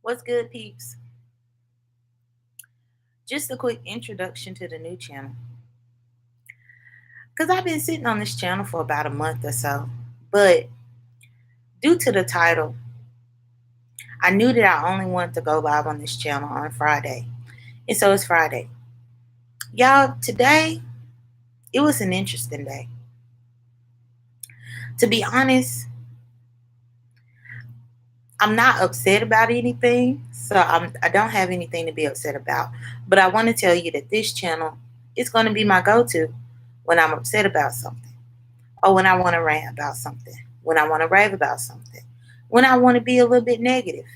What's good, peeps? Just a quick introduction to the new channel. Because I've been sitting on this channel for about a month or so. But due to the title, I knew that I only wanted to go live on this channel on Friday. And so it's Friday. Y'all, today, it was an interesting day. To be honest, I'm not upset about anything. So I don't have anything to be upset about. But I want to tell you that this channel is going to be my go-to when I'm upset about something. Or when I want to rant about something, when I want to rave about something, when I want to be a little bit negative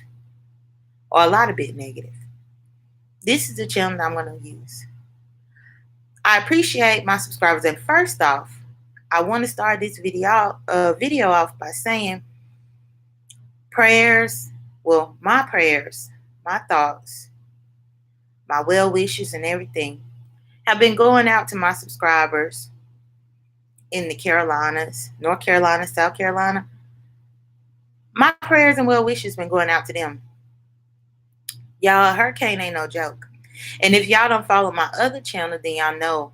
or a lot of bit negative. This is the channel that I'm going to use. I appreciate my subscribers. And first off, I want to start this video off by saying prayers, my prayers, my thoughts, my well wishes and everything have been going out to my subscribers in the Carolinas, North Carolina, South Carolina. My prayers and well wishes been going out to them. Y'all, a hurricane ain't no joke. And if y'all don't follow my other channel, then y'all know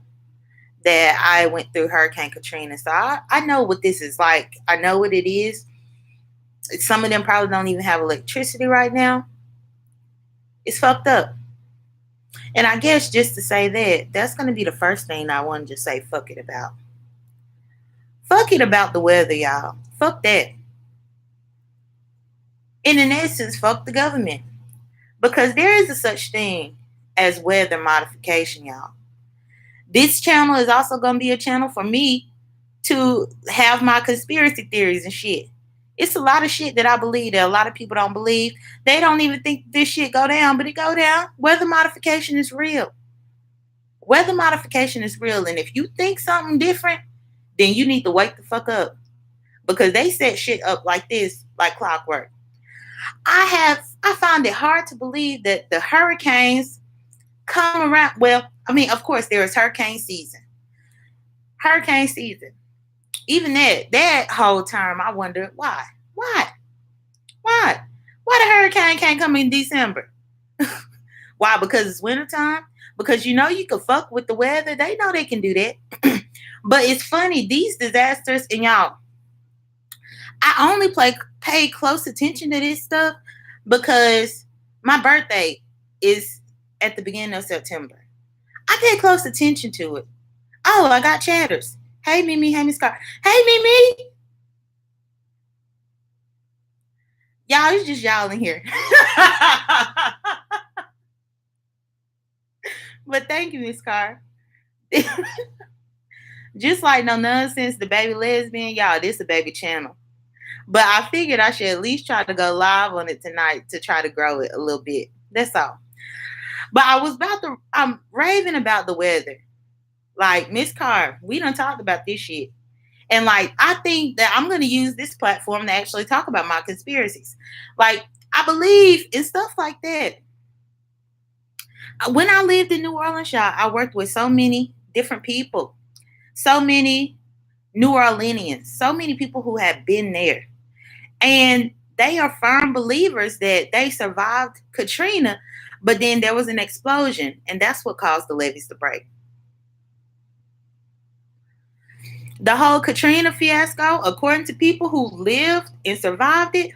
that I went through Hurricane Katrina. So I know what this is like. I know what it is. Some of them probably don't even have electricity right now. It's fucked up. And I guess just to say that's going to be the first thing I want to just say fuck it about. Fuck it about the weather, y'all. Fuck that. And in essence, fuck the government. Because there is a such thing as weather modification, y'all. This channel is also going to be a channel for me to have my conspiracy theories and shit. It's a lot of shit that I believe that a lot of people don't believe. They don't even think this shit go down, but it go down. Weather modification is real. Weather modification is real. And if you think something different, then you need to wake the fuck up. Because they set shit up like this, like clockwork. I find it hard to believe that the hurricanes come around. Well, I mean, of course, there is hurricane season. Hurricane season. Even that whole term, I wonder why. Why the hurricane can't come in December? Why? Because it's wintertime? Because you know you can fuck with the weather. They know they can do that. But it's funny, these disasters, and y'all, I only pay close attention to this stuff because my birthday is at the beginning of September. I pay close attention to it. Oh, I got chatters. Hey, Mimi. Hey, Miss Carr. Hey, Mimi. Y'all, it's just y'all in here. But thank you, Miss Carr. Just like no nonsense, the baby lesbian, y'all, this a baby channel. But I figured I should at least try to go live on it tonight to try to grow it a little bit. That's all. But I'm raving about the weather. Like, Miss Carr, we done talked about this shit. And like, I think that I'm going to use this platform to actually talk about my conspiracies. Like, I believe in stuff like that. When I lived in New Orleans, y'all, I worked with so many different people, so many New Orleanians, so many people who have been there. And they are firm believers that they survived Katrina, but then there was an explosion, and that's what caused the levees to break. The whole Katrina fiasco, according to people who lived and survived it,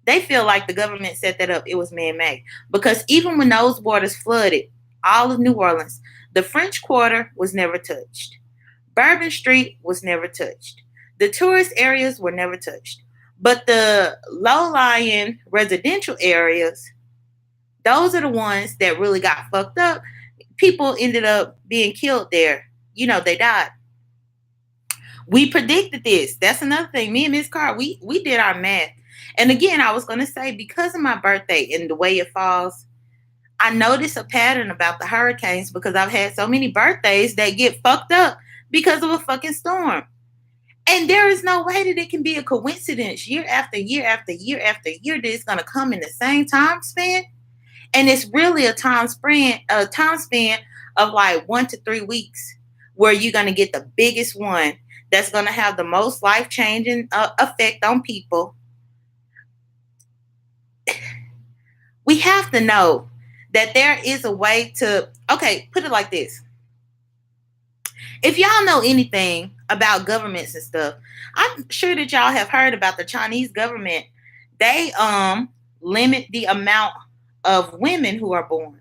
they feel like the government set that up. It was man-made. Because even when those waters flooded all of New Orleans, the French Quarter was never touched. Bourbon Street was never touched. The tourist areas were never touched. But the low-lying residential areas, those are the ones that really got fucked up. People ended up being killed there. You know, they died. We predicted this. That's another thing. Me and Miss Carr, we did our math. And again, I was going to say, because of my birthday and the way it falls, I noticed a pattern about the hurricanes because I've had so many birthdays that get fucked up because of a fucking storm. And there is no way that it can be a coincidence year after year after year after year that it's going to come in the same time span. And it's really a time span of like 1 to 3 weeks where you're going to get the biggest one that's going to have the most life-changing effect on people. We have to know that there is a way to, okay, put it like this. If y'all know anything about governments and stuff, I'm sure that y'all have heard about the Chinese government. They limit the amount of women who are born,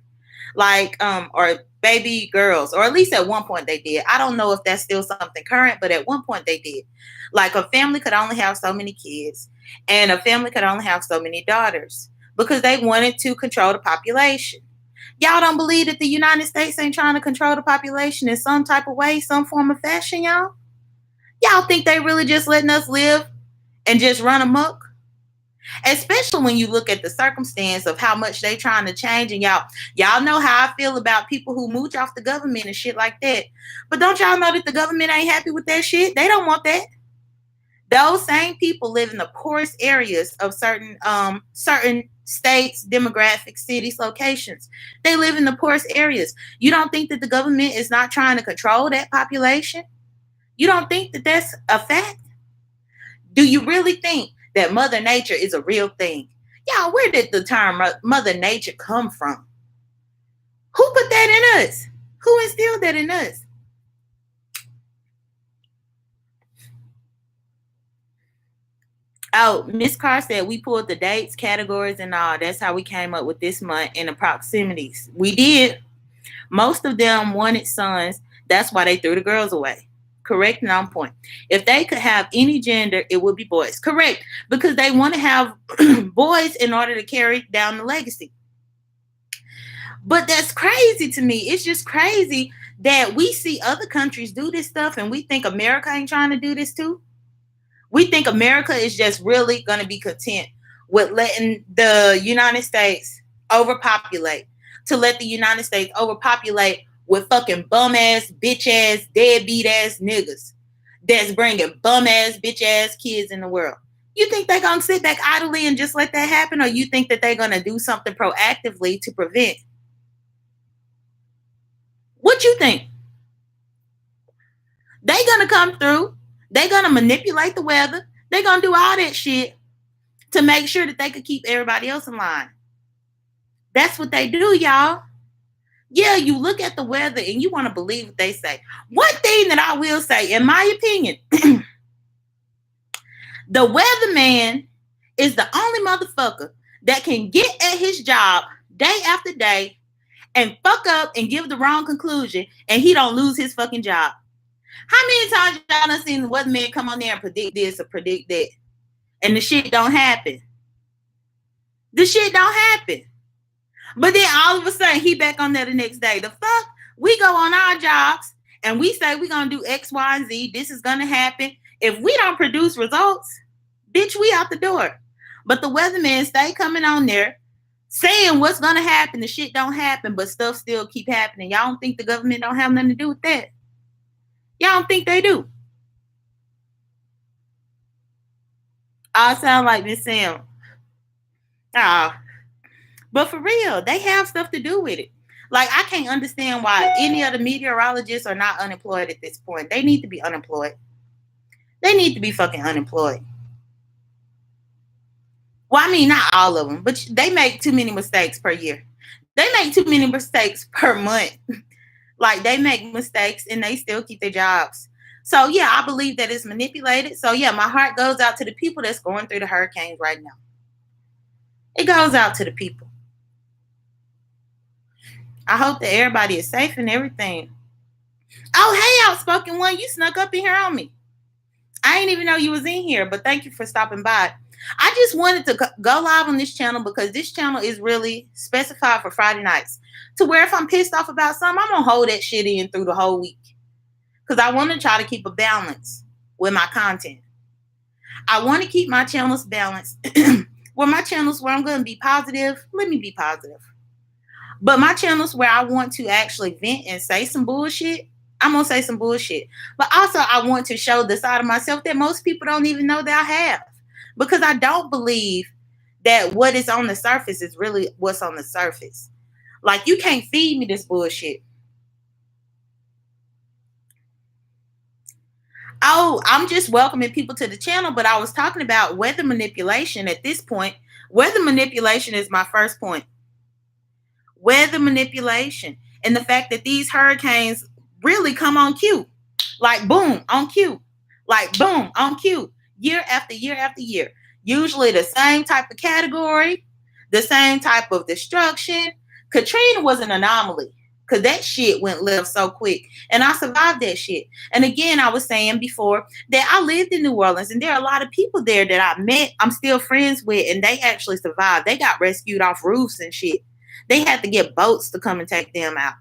like or baby girls, or at least at one point they did. I don't know if that's still something current, but at one point they did. Like a family could only have so many kids, and a family could only have so many daughters because they wanted to control the population. Y'all don't believe that the United States ain't trying to control the population in some type of way, some form of fashion, y'all? Y'all think they really just letting us live and just run amok? Especially when you look at the circumstance of how much they trying to change, and y'all know how I feel about people who mooch off the government and shit like that. But don't y'all know that the government ain't happy with that shit? They don't want that. Those same people live in the poorest areas of certain states, demographic, cities, locations. They live in the poorest areas. You don't think that the government is not trying to control that population? You don't think that that's a fact? Do you really think that Mother Nature is a real thing? Y'all, where did the term Mother Nature come from? Who put that in us? Who instilled that in us? Oh, Miss Carr said we pulled the dates, categories, and all. That's how we came up with this month and the proximities. We did. Most of them wanted sons. That's why they threw the girls away. Correct and on point. If they could have any gender, it would be boys. Correct. Because they want to have boys in order to carry down the legacy. But that's crazy to me. It's just crazy that we see other countries do this stuff and we think America ain't trying to do this too. We think America is just really going to be content with letting the United States overpopulate, to let the United States overpopulate with fucking bum ass, bitch ass, deadbeat ass niggas that's bringing bum ass, bitch ass kids in the world. You think they're going to sit back idly and just let that happen? Or you think that they're going to do something proactively to prevent? What you think? They going to come through. They're going to manipulate the weather. They're going to do all that shit to make sure that they could keep everybody else in line. That's what they do, y'all. Yeah, you look at the weather and you want to believe what they say. One thing that I will say, in my opinion, the weatherman is the only motherfucker that can get at his job day after day and fuck up and give the wrong conclusion and he don't lose his fucking job. How many times y'all done seen the weatherman come on there and predict this or predict that? And the shit don't happen. The shit don't happen. But then all of a sudden, he back on there the next day. The fuck? We go on our jobs and we say we're going to do X, Y, and Z. This is going to happen. If we don't produce results, bitch, we out the door. But the weatherman stay coming on there saying what's going to happen. The shit don't happen, but stuff still keep happening. Y'all don't think the government don't have nothing to do with that? Y'all don't think they do? I sound like Miss Sam. Ah. But for real, they have stuff to do with it. Like, I can't understand why any of the meteorologists are not unemployed at this point. They need to be unemployed. They need to be fucking unemployed. Well, I mean, not all of them, but they make too many mistakes per year. They make too many mistakes per month. Like, they make mistakes and they still keep their jobs. So, yeah, I believe that it's manipulated. So, yeah, my heart goes out to the people that's going through the hurricanes right now. It goes out to the people. I hope that everybody is safe and everything. Oh, hey, Outspoken One, you snuck up in here on me. I didn't even know you was in here, but thank you for stopping by. I just wanted to go live on this channel because this channel is really specified for Friday nights. To where if I'm pissed off about something, I'm going to hold that shit in through the whole week. Because I want to try to keep a balance with my content. I want to keep my channels balanced. Where my channels where I'm going to be positive, let me be positive. But my channels where I want to actually vent and say some bullshit, I'm going to say some bullshit. But also I want to show the side of myself that most people don't even know that I have. Because I don't believe that what is on the surface is really what's on the surface. Like, you can't feed me this bullshit. Oh, I'm just welcoming people to the channel, but I was talking about weather manipulation at this point. Weather manipulation is my first point. weather manipulation, and the fact that these hurricanes really come on cue. Like boom, on cue. Like boom, on cue. Year after year after year. Usually the same type of category, the same type of destruction. Katrina was an anomaly because that shit went left so quick. And I survived that shit. And again, I was saying before that I lived in New Orleans and there are a lot of people there that I met, I'm still friends with, and they actually survived. They got rescued off roofs and shit. They had to get boats to come and take them out.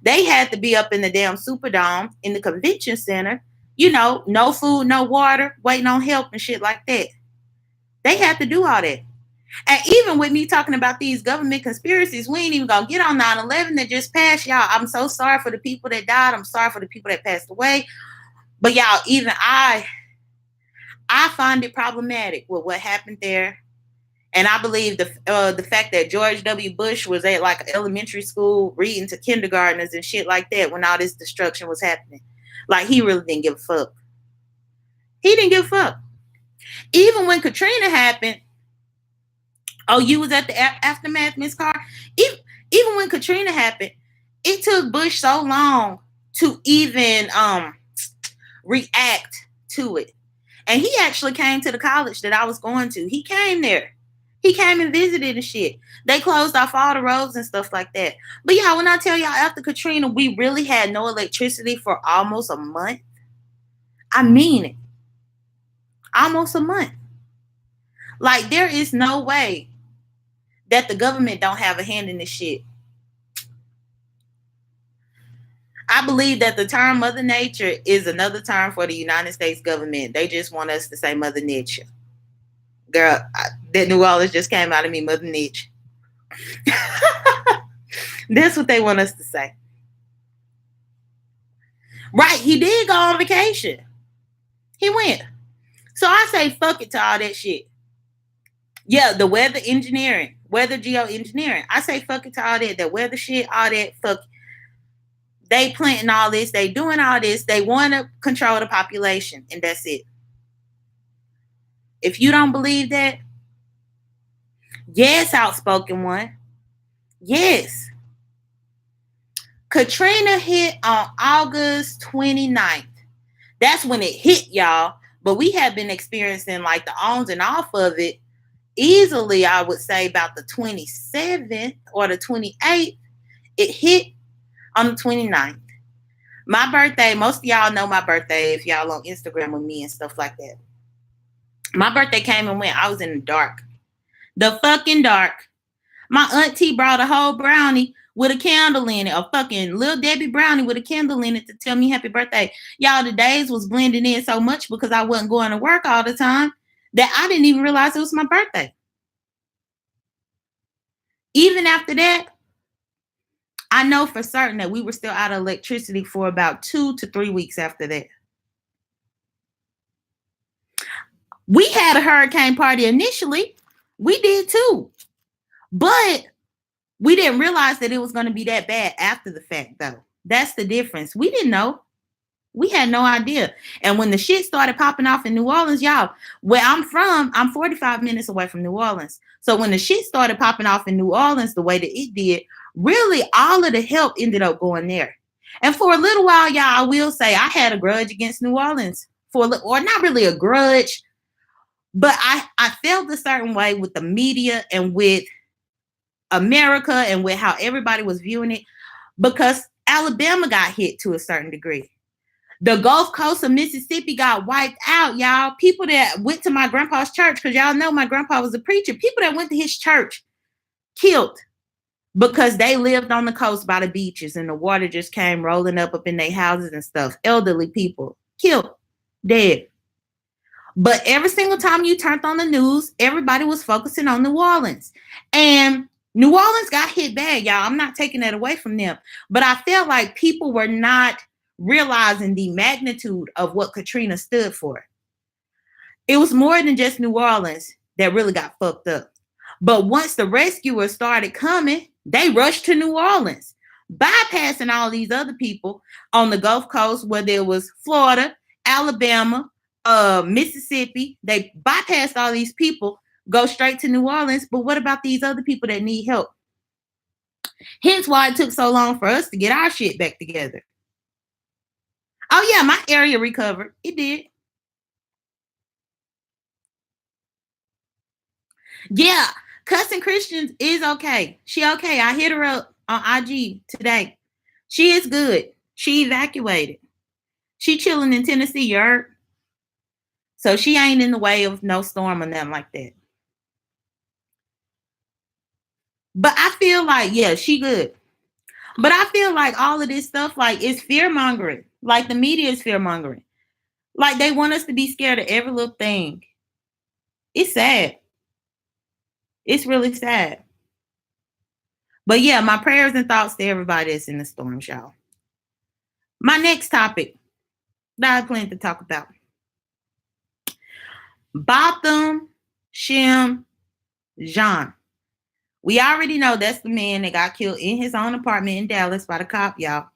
They had to be up in the damn Superdome in the convention center, no food, no water, waiting on help and shit like that. They had to do all that. And even with me talking about these government conspiracies, we ain't even gonna get on 9/11 that just passed, y'all. I'm so sorry for the people that died. I'm sorry for the people that passed away. But y'all, even I find it problematic with what happened there. And I believe the fact that George W. Bush was at like elementary school reading to kindergartners and shit like that when all this destruction was happening. Like, he really didn't give a fuck. He didn't give a fuck. Even when Katrina happened, oh, you was at the aftermath, Miss Carr? Even when Katrina happened, it took Bush so long to even react to it. And he actually came to the college that I was going to. He came there. He came and visited and shit. They closed off all the roads and stuff like that. But yeah, when I tell y'all after Katrina, we really had no electricity for almost a month. I mean it. Almost a month. Like, there is no way that the government don't have a hand in this shit. I believe that the term Mother Nature is another term for the United States government. They just want us to say Mother Nature. Girl, that New Orleans just came out of me, Mother Nature. That's what they want us to say. Right, he did go on vacation. He went. So I say fuck it to all that shit. Yeah, the weather engineering, weather geoengineering. I say fuck it to all that. The weather shit, all that, fuck. They planting all this. They doing all this. They want to control the population, and that's it. If you don't believe that, yes, outspoken one. Yes. Katrina hit on August 29th. That's when it hit, y'all. But we have been experiencing like the ons and off of it easily, I would say about the 27th or the 28th. It hit on the 29th. My birthday, most of y'all know my birthday if y'all on Instagram with me and stuff like that. My birthday came and went. I was in the dark. The fucking dark. My auntie brought a whole brownie with a candle in it. A fucking Little Debbie brownie with a candle in it to tell me happy birthday. Y'all, the days was blending in so much because I wasn't going to work all the time that I didn't even realize it was my birthday. Even after that, I know for certain that we were still out of electricity for about 2 to 3 weeks after that. We had a hurricane party initially. We did too. But we didn't realize that it was going to be that bad after the fact, though. That's the difference. We didn't know. We had no idea. And when the shit started popping off in New Orleans, y'all, where I'm from, I'm 45 minutes away from New Orleans. So when the shit started popping off in New Orleans the way that it did, really all of the help ended up going there. And for a little while, y'all, I will say I had a grudge against New Orleans or not really a grudge, but I felt a certain way with the media and with America and with how everybody was viewing it because Alabama got hit to a certain degree. The Gulf Coast of Mississippi got wiped out, y'all. People that went to my grandpa's church, because y'all know my grandpa was a preacher. People that went to his church killed because they lived on the coast by the beaches and the water just came rolling up in their houses and stuff. Elderly people killed, dead. But every single time you turned on the news, everybody was focusing on New Orleans. And New Orleans got hit bad, y'all. I'm not taking that away from them. But I felt like people were not realizing the magnitude of what Katrina stood for. It was more than just New Orleans that really got fucked up. But once the rescuers started coming, they rushed to New Orleans, bypassing all these other people on the Gulf Coast, whether it was Florida, Alabama, Mississippi. They bypassed all these people, go straight to New Orleans. But what about these other people that need help? Hence why it took so long for us to get our shit back together. Oh yeah, my area recovered. It did. Yeah, cussing Christians is okay. She okay. I hit her up on IG today. She is good. She evacuated. She chilling in Tennessee, you heard? So she ain't in the way of no storm or nothing like that. But I feel like, yeah, she good. But I feel like all of this stuff, like, it's fear mongering. Like the media is fear mongering. Like they want us to be scared of every little thing. It's sad. It's really sad. But yeah, my prayers and thoughts to everybody that's in the storm, y'all. My next topic that I plan to talk about. Botham Shem Jean. We already know that's the man that got killed in his own apartment in Dallas by the cop, y'all.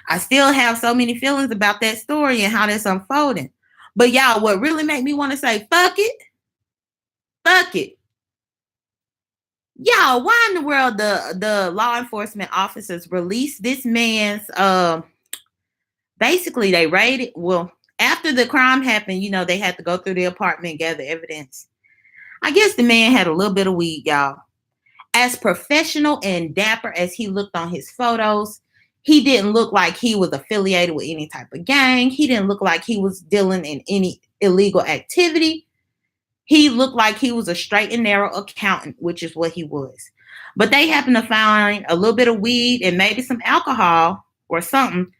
I still have so many feelings about that story and how that's unfolding. But y'all, what really made me want to say, fuck it. Fuck it. Y'all, why in the world the law enforcement officers released this man's basically they raided, well, after the crime happened, you know, they had to go through the apartment, gather evidence. I guess the man had a little bit of weed, y'all. As professional and dapper as he looked on his photos, he didn't look like he was affiliated with any type of gang. He didn't look like he was dealing in any illegal activity. He looked like he was a straight and narrow accountant, which is what he was. But they happened to find a little bit of weed and maybe some alcohol or something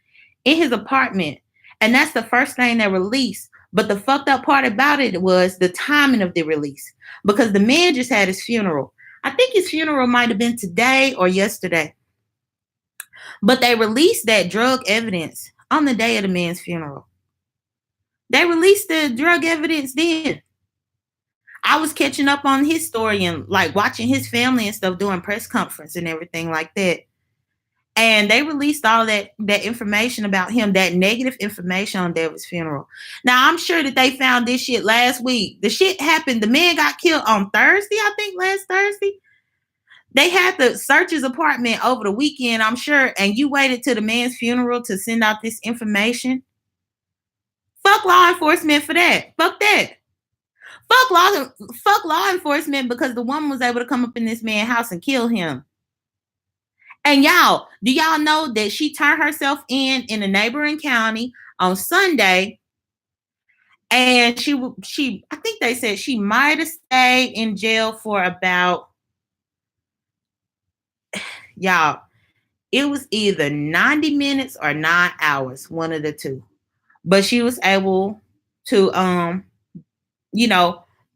in his apartment. And that's the first thing they released. But the fucked up part about it was the timing of the release. Because the man just had his funeral. I think his funeral might have been today or yesterday. But they released that drug evidence on the day of the man's funeral. They released the drug evidence then. I was catching up on his story and like watching his family and stuff doing press conference and everything like that. And they released all that information about him, that negative information on David's funeral. Now, I'm sure that they found this shit last week. The shit happened. The man got killed on Thursday, I think last Thursday. They had to search his apartment over the weekend, I'm sure. And you waited till the man's funeral to send out this information. Fuck law enforcement for that. Fuck that. Fuck law enforcement because the woman was able to come up in this man's house and kill him. And y'all, do y'all know that she turned herself in a neighboring county on Sunday? And she I think they said she might have stayed in jail for about, y'all, it was either 90 minutes or 9 hours, one of the two. But she was able to,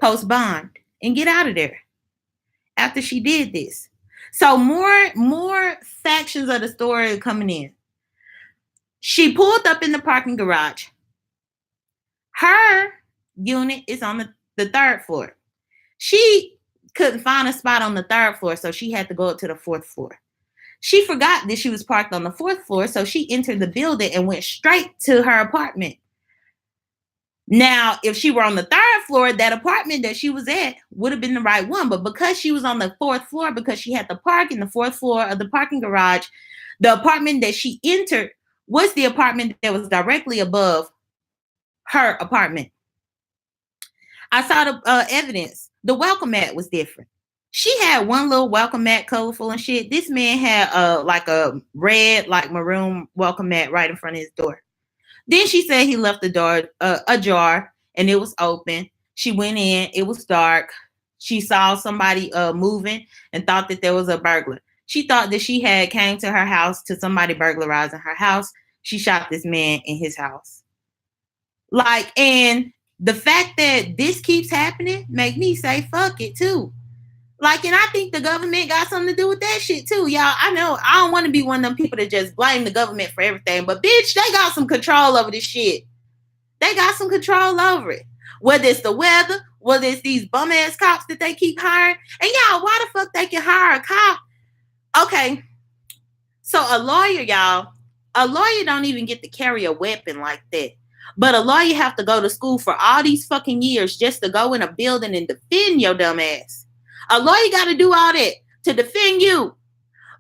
post bond and get out of there after she did this. So more factions of the story are coming in. She pulled up in the parking garage. Her unit is on the third floor. She couldn't find a spot on the third floor, so she had to go up to the fourth floor. She forgot that she was parked on the fourth floor, so she entered the building and went straight to her apartment. Now, if she were on the third floor, that apartment that she was at would have been the right one. But because she was on the fourth floor, because she had to park in the fourth floor of the parking garage, the apartment that she entered was the apartment that was directly above her apartment. I saw the evidence. The welcome mat was different. She had one little welcome mat, colorful and shit. This man had like a red, like maroon welcome mat right in front of his door. Then she said he left the door ajar and it was open. She went in. It was dark. She saw somebody moving and thought that there was a burglar. She thought that she had came to her house to somebody burglarizing her house. She shot this man in his house. Like, and the fact that this keeps happening make me say fuck it too. Like, and I think the government got something to do with that shit too, y'all. I know I don't want to be one of them people that just blame the government for everything, but bitch, they got some control over this shit. They got some control over it. Whether it's the weather, whether it's these bum ass cops that they keep hiring. And y'all, why the fuck they can hire a cop? Okay, so a lawyer don't even get to carry a weapon like that. But a lawyer have to go to school for all these fucking years just to go in a building and defend your dumb ass. A lawyer got to do all that to defend you.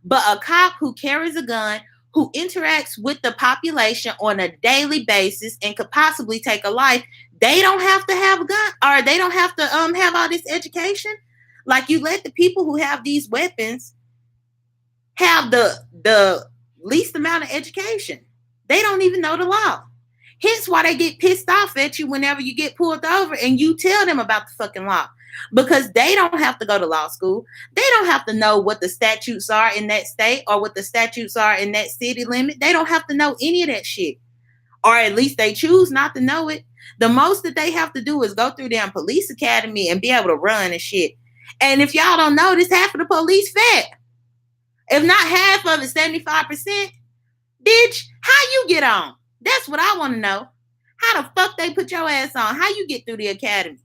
But a cop who carries a gun, who interacts with the population on a daily basis and could possibly take a life, they don't have to have a gun, or they don't have to have all this education. Like, you let the people who have these weapons have the least amount of education. They don't even know the law. Hence why they get pissed off at you whenever you get pulled over and you tell them about the fucking law. Because they don't have to go to law school. They don't have to know what the statutes are in that state or what the statutes are in that city limit. They don't have to know any of that shit. Or at least they choose not to know it. The most that they have to do is go through their police academy and be able to run and shit. And if y'all don't know this, half of the police fat. If not half of it, 75%. Bitch, how you get on? That's what I want to know. How the fuck they put your ass on? How you get through the academy?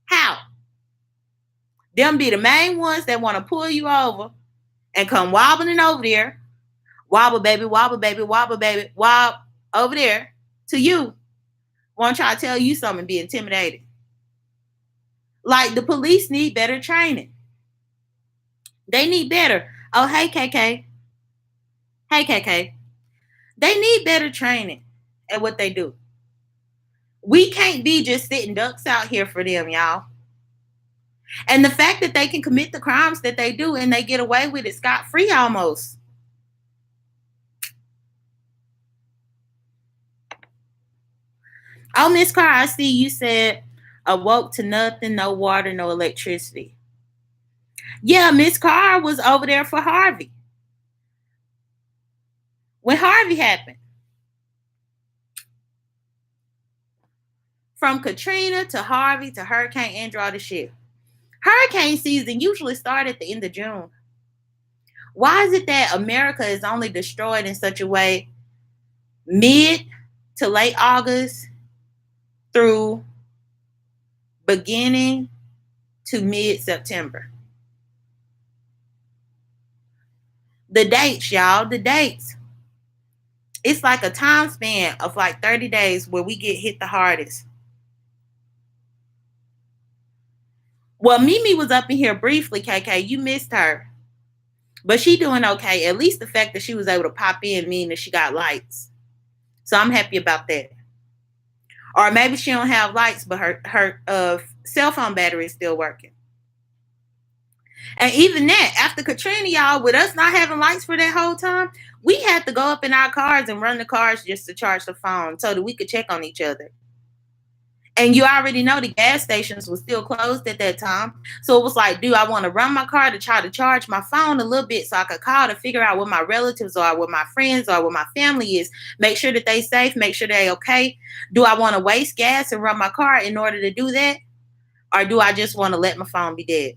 How? Them be the main ones that want to pull you over and come wobbling over there. Wobble, baby, wobble, baby, wobble, baby, wobble over there to you. Want to try to tell you something and be intimidated. Like, the police need better training. They need better. Oh, hey, KK. Hey, KK. They need better training at what they do. We can't be just sitting ducks out here for them, y'all. And the fact that they can commit the crimes that they do and they get away with it scot-free almost. Oh, Miss Carr, I see you said awoke to nothing, no water, no electricity. Yeah, Miss Carr was over there for Harvey. When Harvey happened. From Katrina to Harvey to Hurricane Andrew, all this shit. Hurricane season usually starts at the end of June. Why is it that America is only destroyed in such a way mid to late August through beginning to mid-September? The dates, y'all, the dates. It's like a time span of like 30 days where we get hit the hardest. Well, Mimi was up in here briefly, KK. You missed her. But she doing okay. At least the fact that she was able to pop in means that she got lights. So I'm happy about that. Or maybe she don't have lights, but her cell phone battery is still working. And even that, after Katrina, y'all, with us not having lights for that whole time, we had to go up in our cars and run the cars just to charge the phone so that we could check on each other. And you already know the gas stations were still closed at that time. So it was like, do I want to run my car to try to charge my phone a little bit so I could call to figure out what my relatives are, what my friends are, what my family is, make sure that they safe, make sure they okay. Do I want to waste gas and run my car in order to do that? Or do I just want to let my phone be dead?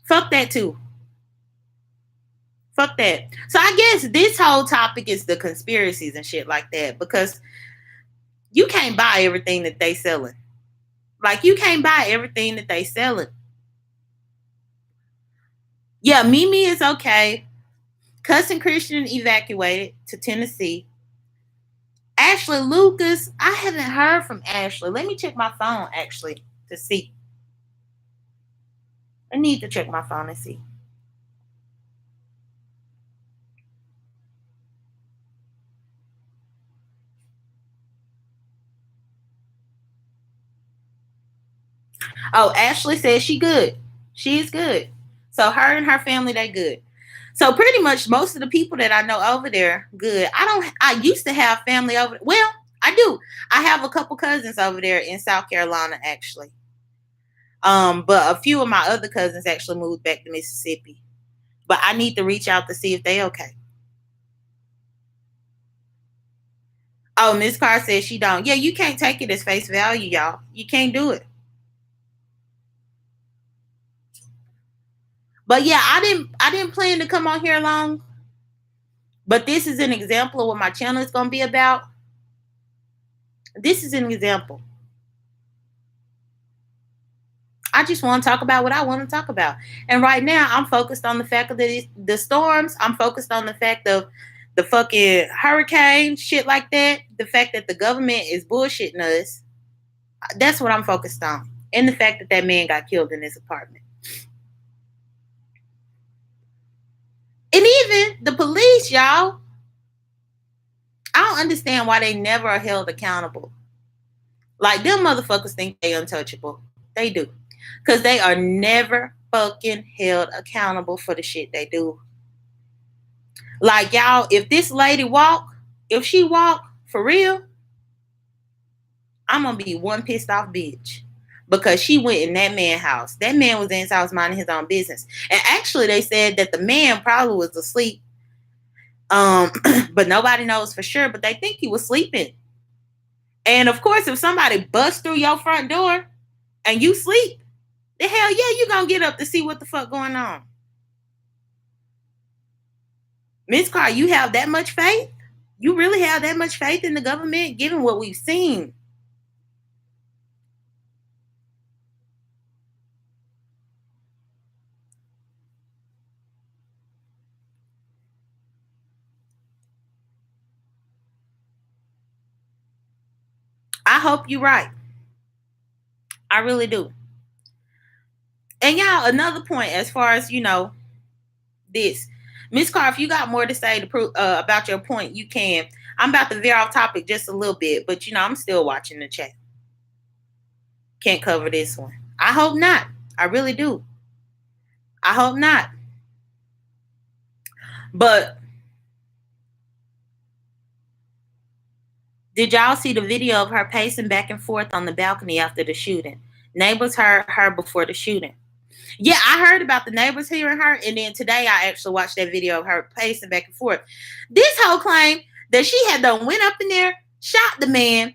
Fuck that too. Fuck that. So I guess this whole topic is the conspiracies and shit like that, because you can't buy everything that they selling. Like, you can't buy everything that they selling. Yeah, Mimi is okay. Cousin Christian evacuated to Tennessee. Ashley Lucas, I haven't heard from Ashley. Let me check my phone actually to see. I need to check my phone and see. Oh, Ashley says she good. She's good. So her and her family, they good. So pretty much most of the people that I know over there, good. I used to have family over. Well, I do. I have a couple cousins over there in South Carolina, actually. But a few of my other cousins actually moved back to Mississippi. But I need to reach out to see if they okay. Oh, Miss Carr says she don't. Yeah, you can't take it as face value, y'all. You can't do it. But yeah, I didn't plan to come on here long. But this is an example of what my channel is gonna be about. This is an example. I just want to talk about what I want to talk about. And right now, I'm focused on the fact of the storms. I'm focused on the fact of the fucking hurricane, shit like that. The fact that the government is bullshitting us. That's what I'm focused on. and the fact that that man got killed in his apartment. And even the police, y'all, I don't understand why they never are held accountable. Like, them motherfuckers think they untouchable. They do. Because they are never fucking held accountable for the shit they do. Like, y'all, if this lady if she walk for real, I'm gonna be one pissed off bitch. Because she went in that man's house. That man was in his house minding his own business. And actually, they said that the man probably was asleep. But nobody knows for sure. But they think he was sleeping. And of course, if somebody busts through your front door and you sleep, the hell yeah, you gonna get up to see what the fuck going on. Ms. Carr, you have that much faith? You really have that much faith in the government, given what we've seen? I hope you're right. I really do. And y'all, another point as far as, this. Ms. Carr, if you got more to say to prove about your point, you can. I'm about to veer off topic just a little bit, but I'm still watching the chat. Can't cover this one. I hope not. I really do. I hope not. But did y'all see the video of her pacing back and forth on the balcony after the shooting? Neighbors heard her before the shooting. Yeah, I heard about the neighbors hearing her, and then today I actually watched that video of her pacing back and forth. This whole claim that she had done went up in there, shot the man,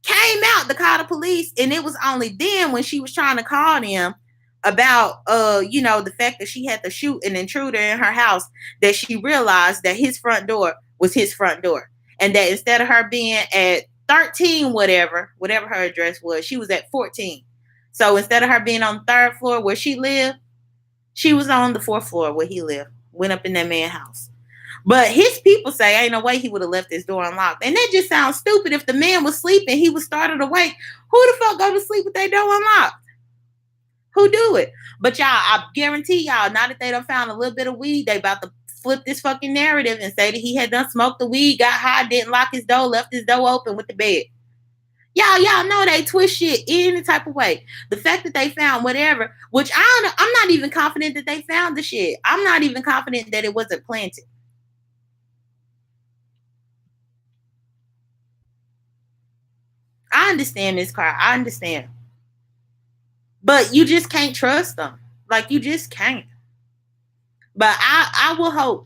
came out to call the police, and it was only then when she was trying to call them about the fact that she had to shoot an intruder in her house, that she realized that his front door was his front door, and that instead of her being at 13 whatever her address was, she was at 14. So instead of her being on the 3rd floor where she lived, she was on the 4th floor where he lived. Went up in that man's house. But his people say ain't no way he would have left his door unlocked. And that just sounds stupid. If the man was sleeping, he was started awake. Who the fuck go to sleep with their door unlocked? Who do it? But y'all, I guarantee y'all, now that they done found a little bit of weed, they about to flip this fucking narrative and say that he had done smoked the weed, got high, didn't lock his door, left his door open with the bed. Y'all know they twist shit any type of way. The fact that they found whatever, which I'm not even confident that they found the shit. I'm not even confident that it wasn't planted. I understand, Ms. Carr. I understand. But you just can't trust them. Like, you just can't. But I will hope.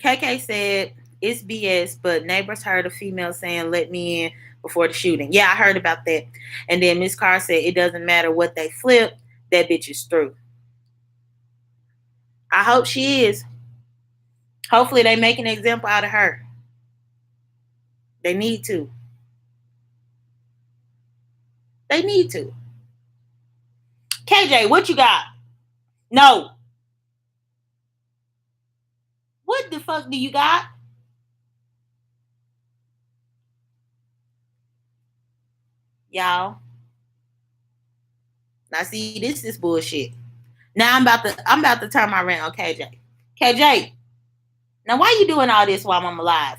KK said it's BS, but neighbors heard a female saying, "Let me in," before the shooting. Yeah, I heard about that. And then Miss Carr said it doesn't matter what they flip, that bitch is through. I hope she is. Hopefully they make an example out of her. They need to. They need to. KJ, what you got? No. What the fuck do you got? Y'all. Now see, this is bullshit. Now I'm about to turn my rant on KJ. KJ, now why you doing all this while I'm alive?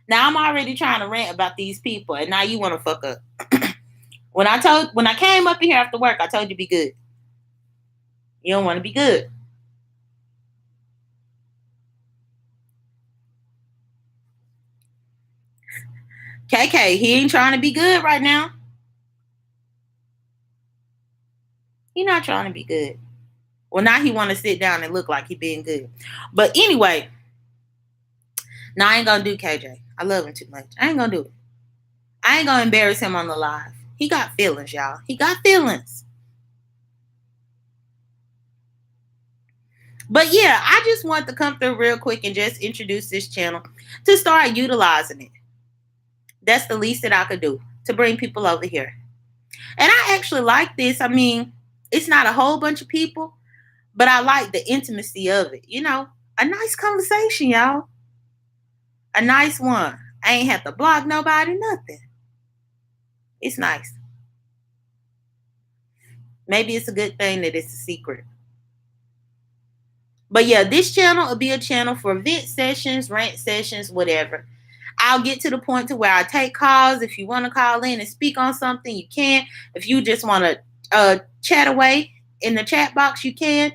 Now I'm already trying to rant about these people, and now you want to fuck up. When I came up here after work, I told you be good. You don't want to be good. KK, he ain't trying to be good right now. He not trying to be good. Well, now he want to sit down and look like he being good. But anyway, now I ain't gonna do KJ. I love him too much. I ain't gonna do it. I ain't gonna embarrass him on the live. He got feelings, y'all. He got feelings. But yeah, I just want to come through real quick and just introduce this channel to start utilizing it. That's the least that I could do to bring people over here. And I actually like this. I mean, it's not a whole bunch of people, but I like the intimacy of it. A nice conversation, y'all. A nice one. I ain't have to block nobody, nothing. It's nice. Maybe it's a good thing that it's a secret. But yeah, this channel will be a channel for vent sessions, rant sessions, whatever. I'll get to the point to where I take calls. If you want to call in and speak on something, you can. If you just want to chat away in the chat box, you can.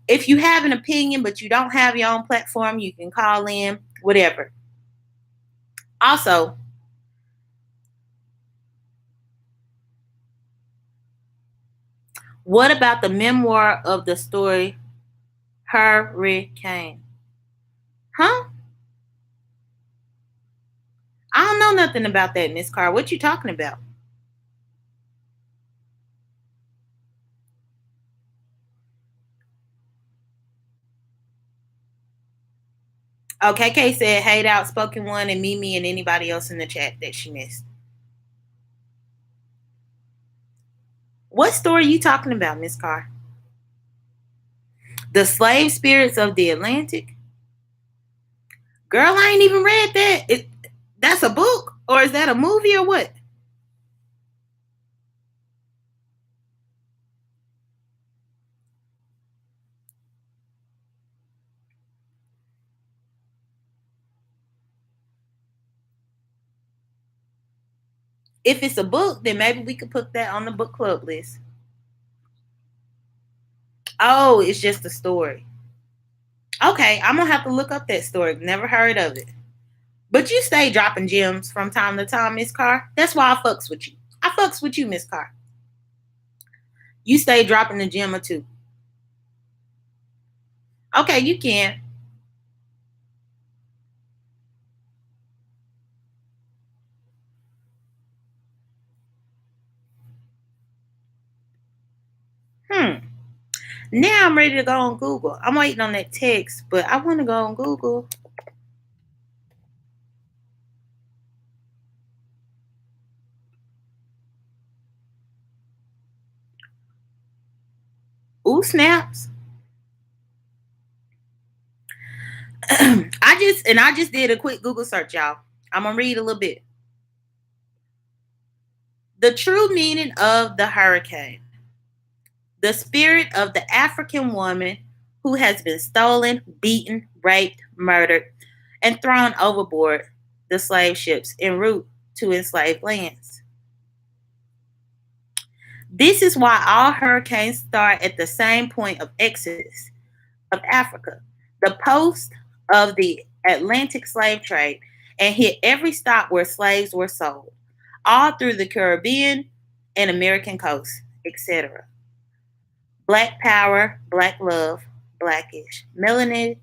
If you have an opinion but you don't have your own platform, you can call in, whatever. Also, what about the memoir of the story Hurricane? Huh? I don't know nothing about that, Miss Carr. What you talking about? Oh, KK said, "Hey, the outspoken one, and Mimi and anybody else in the chat that she missed." What story are you talking about, Miss Carr? The Slave Spirits of the Atlantic? Girl, I ain't even read that. That's a book? Or is that a movie or what? If it's a book, then maybe we could put that on the book club list. Oh, it's just a story. Okay, I'm gonna have to look up that story. Never heard of it. But you stay dropping gems from time to time, Miss Carr. That's why I fucks with you. I fucks with you, Miss Carr. You stay dropping a gem or two. Okay, you can. Hmm. Now I'm ready to go on Google. I'm waiting on that text, but I want to go on Google. Ooh, snaps. I just did a quick Google search, y'all. I'm gonna read a little bit. The true meaning of the hurricane. The spirit of the African woman who has been stolen, beaten, raped, murdered, and thrown overboard the slave ships en route to enslaved lands. This is why all hurricanes start at the same point of exodus of Africa, the post of the Atlantic slave trade, and hit every stop where slaves were sold, all through the Caribbean and American coast, etc. Black power, black love, blackish, melanin,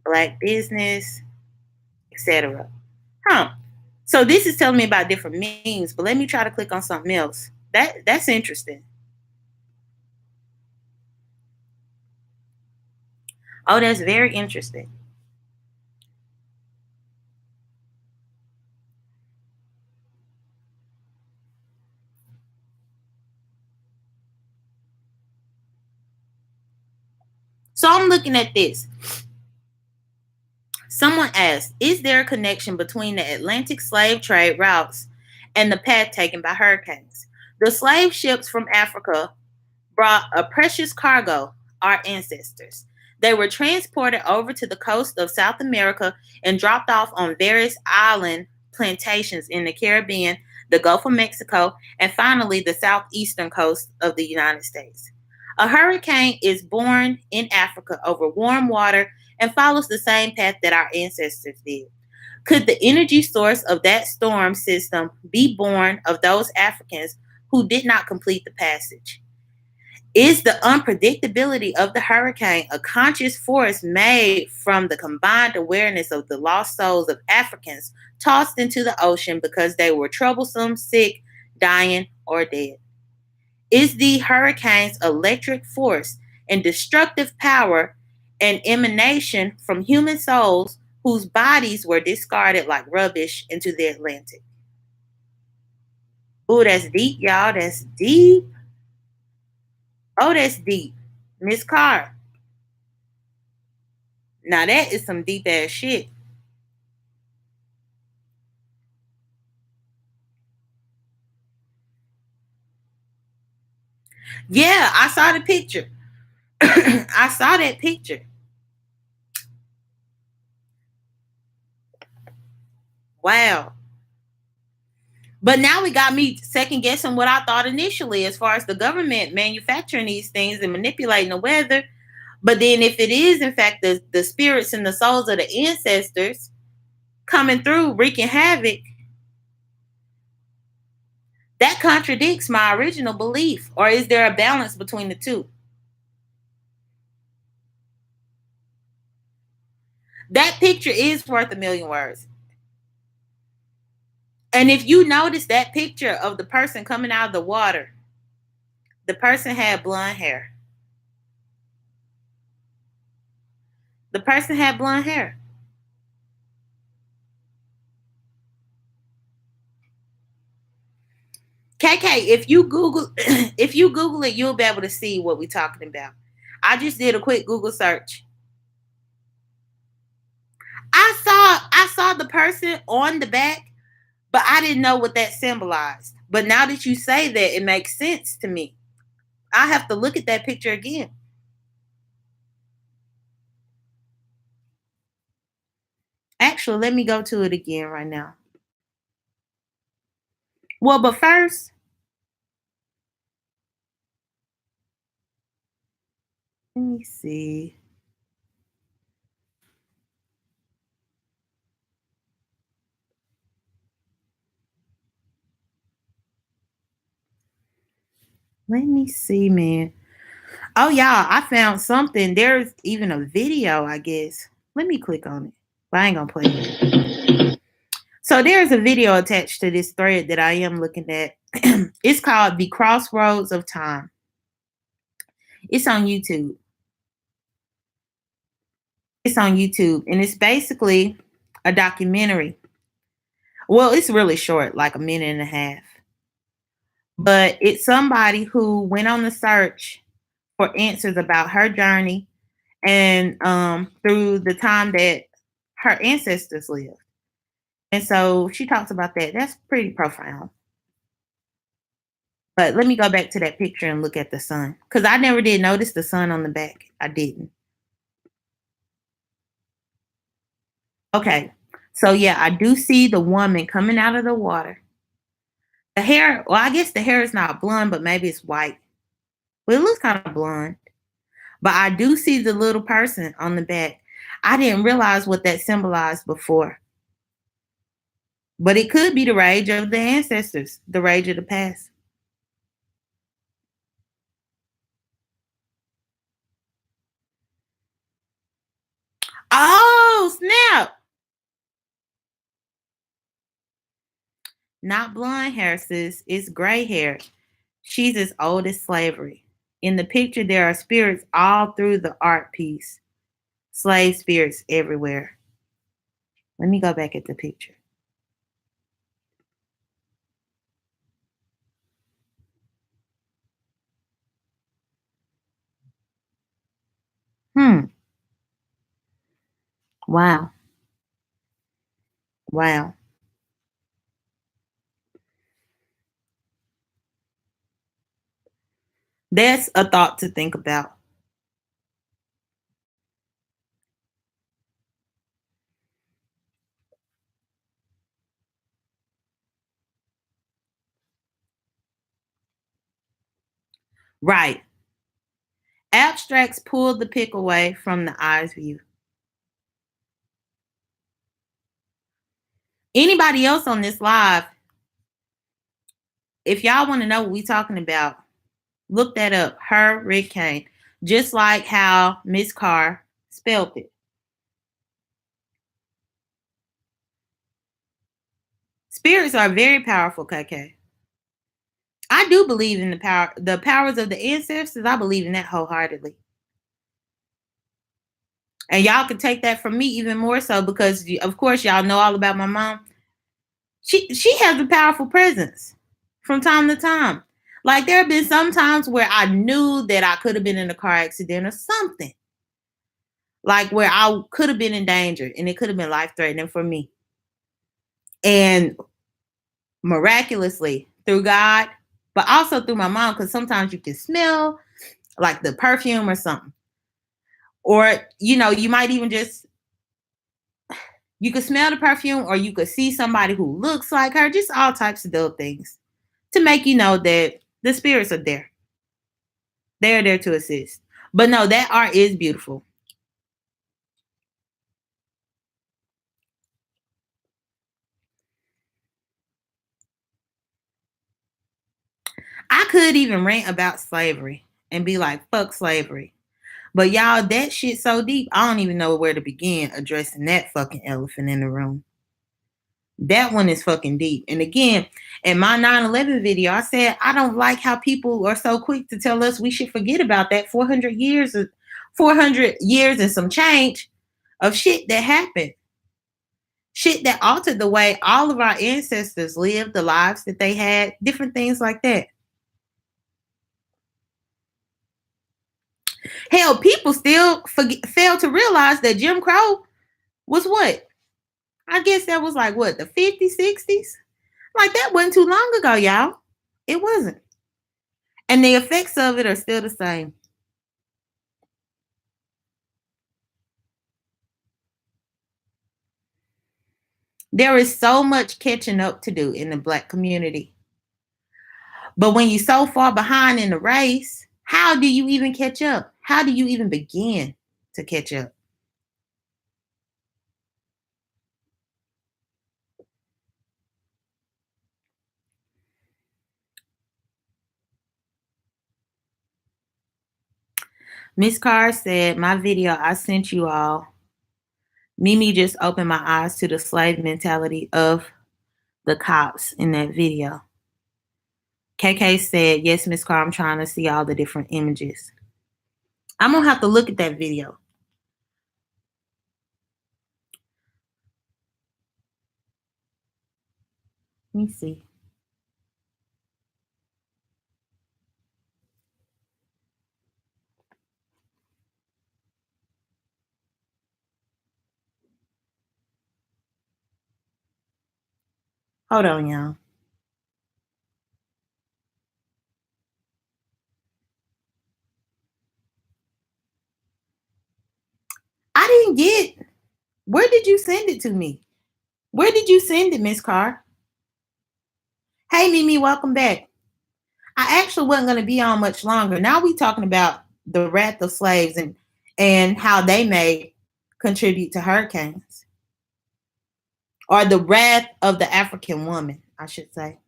black business, etc. Huh. So this is telling me about different memes, but let me try to click on something else. That's interesting. Oh, that's very interesting. So I'm looking at this. Someone asked, is there a connection between the Atlantic slave trade routes and the path taken by hurricanes? The slave ships from Africa brought a precious cargo, our ancestors. They were transported over to the coast of South America and dropped off on various island plantations in the Caribbean, the Gulf of Mexico, and finally the southeastern coast of the United States. A hurricane is born in Africa over warm water and follows the same path that our ancestors did. Could the energy source of that storm system be born of those Africans who did not complete the passage? Is the unpredictability of the hurricane a conscious force made from the combined awareness of the lost souls of Africans tossed into the ocean because they were troublesome, sick, dying, or dead? Is the hurricane's electric force and destructive power an emanation from human souls whose bodies were discarded like rubbish into the Atlantic? Ooh, that's deep, y'all. That's deep. Oh, that's deep. Miss Carr. Now that is some deep ass shit. Yeah, I saw the picture. I saw that picture. Wow. But now we got me second guessing what I thought initially as far as the government manufacturing these things and manipulating the weather. But then if it is in fact the spirits and the souls of the ancestors coming through wreaking havoc, that contradicts my original belief. Or is there a balance between the two? That picture is worth a million words. And if you notice that picture of the person coming out of the water, the person had blonde hair. The person had blonde hair. KK, if you Google if you Google it, you'll be able to see what we're talking about. I just did a quick Google search. I saw the person on the back, but I didn't know what that symbolized. But now that you say that, it makes sense to me. I have to look at that picture again. Actually, let me go to it again right now. Well, but first, let me see. Let me see, man. Oh, y'all, I found something. There's even a video, I guess. Let me click on it. But I ain't gonna play it. So there's a video attached to this thread that I am looking at. It's called The Crossroads of Time. It's on YouTube. It's on YouTube, and it's basically a documentary. Well, it's really short, like a minute and a half. But it's somebody who went on the search for answers about her journey and through the time that her ancestors lived. And so she talks about that. That's pretty profound. But let me go back to that picture and look at the sun. Because I never did notice the sun on the back. I didn't. Okay. So yeah, I do see the woman coming out of the water. The hair, well, I guess the hair is not blonde, but maybe it's white. Well, it looks kind of blonde. But I do see the little person on the back. I didn't realize what that symbolized before. But it could be the rage of the ancestors, the rage of the past. Oh, snap. Not blonde hair, sis. It's gray hair. She's as old as slavery. In the picture, there are spirits all through the art piece. Slave spirits everywhere. Let me go back at the picture. Hmm. Wow. Wow. That's a thought to think about. Right. Abstracts pull the pick away from the eye's view. Anybody else on this live, if y'all want to know what we talking about, look that up. Hurricane. Just like how Miss Carr spelled it. Spirits are very powerful, KK. I do believe in the powers of the ancestors. I believe in that wholeheartedly. And y'all can take that from me even more so because, of course, y'all know all about my mom. She has a powerful presence from time to time. Like there have been some times where I knew that I could have been in a car accident or something. Like where I could have been in danger and it could have been life threatening for me. And miraculously, through God, but also through my mom, because sometimes you can smell like the perfume or something. Or, you might even you could smell the perfume, or you could see somebody who looks like her, just all types of little things to make you know that the spirits are there. They're there to assist. But no, that art is beautiful. I could even rant about slavery and be like, fuck slavery. But y'all, that shit so deep, I don't even know where to begin addressing that fucking elephant in the room. That one is fucking deep. And again, in my 9/11 video, I said I don't like how people are so quick to tell us we should forget about that 400 years and some change of shit that happened. Shit that altered the way all of our ancestors lived, the lives that they had, different things like that. Hell, people still fail to realize that Jim Crow was what? I guess that was like what, the 50s, 60s? Like that wasn't too long ago, y'all. It wasn't. And the effects of it are still the same. There is so much catching up to do in the Black community. But when you're so far behind in the race, how do you even catch up? How do you even begin to catch up? Miss Carr said, my video I sent you all, Mimi just opened my eyes to the slave mentality of the cops in that video. KK said, yes, Miss Carr, I'm trying to see all the different images. I'm going to have to look at that video. Let me see. Hold on, y'all. I didn't get. Where did you send it to me? Where did you send it, Miss Carr? Hey, Mimi, welcome back. I actually wasn't going to be on much longer. Now we talking about the wrath of slaves and how they may contribute to hurricanes. Or the wrath of the African woman, I should say.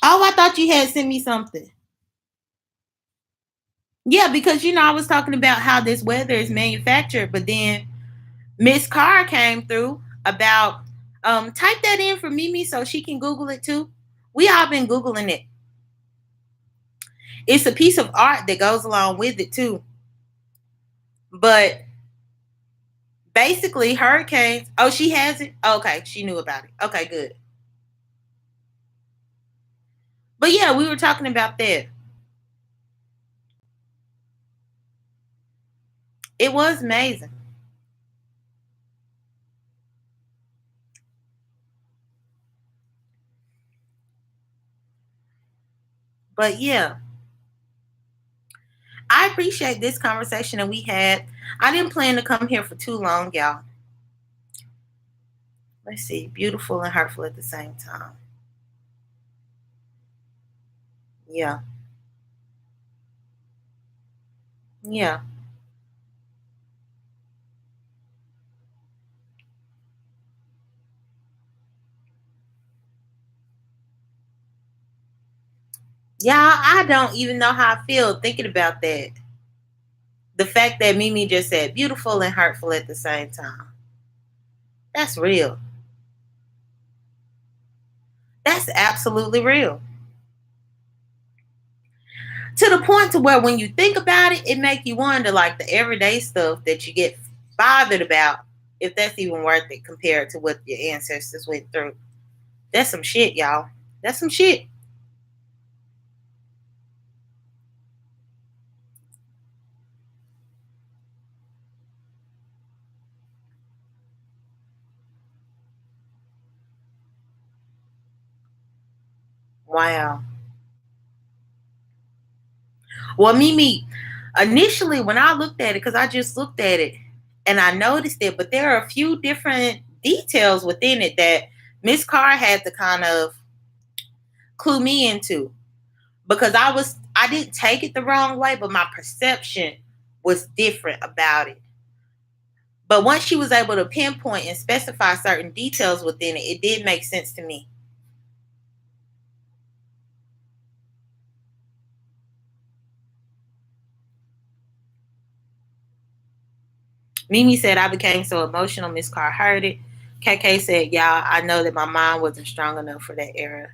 Oh, I thought you had sent me something. Yeah, because I was talking about how this weather is manufactured, but then Miss Carr came through about type that in for Mimi so she can Google it too. We all been Googling it. It's a piece of art that goes along with it too. But basically hurricanes. Oh, she has it? Okay, she knew about it. Okay, good. But yeah, we were talking about that. It was amazing. But yeah, I appreciate this conversation that we had. I didn't plan to come here for too long, y'all. Let's see. Beautiful and hurtful at the same time. Yeah. Yeah. Y'all, I don't even know how I feel thinking about that. The fact that Mimi just said beautiful and hurtful at the same time. That's real. That's absolutely real. To the point to where when you think about it, it make you wonder, like the everyday stuff that you get bothered about, if that's even worth it compared to what your ancestors went through. That's some shit, y'all. That's some shit. Wow. Well, Mimi, initially when I looked at it, because I just looked at it and I noticed it, but there are a few different details within it that Miss Carr had to kind of clue me into, because I didn't take it the wrong way, but my perception was different about it. But once she was able to pinpoint and specify certain details within it, it did make sense to me. Mimi said, I became so emotional. Miss Carr heard it. KK said, y'all, I know that my mind wasn't strong enough for that era.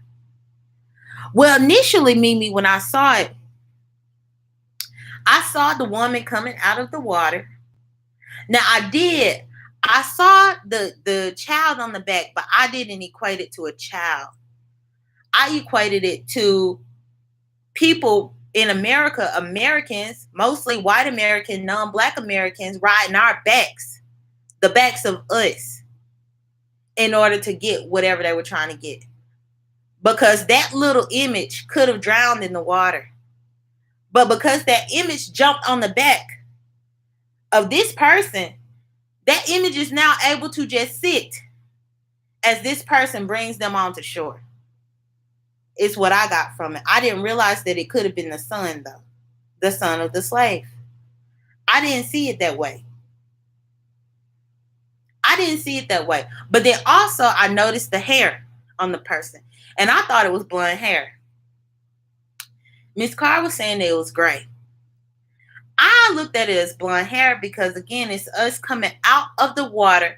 Well, initially, Mimi, when I saw it, I saw the woman coming out of the water. Now, I saw the child on the back, but I didn't equate it to a child. I equated it to people in America, Americans, mostly white American, non-black Americans, riding our backs, the backs of us, in order to get whatever they were trying to get. Because that little image could have drowned in the water. But because that image jumped on the back of this person, that image is now able to just sit as this person brings them onto shore. It's what I got from it. I didn't realize that it could have been the son, though. The son of the slave. I didn't see it that way. But then also I noticed the hair on the person. And I thought it was blonde hair. Miss Carr was saying that it was gray. I looked at it as blonde hair because, again, it's us coming out of the water.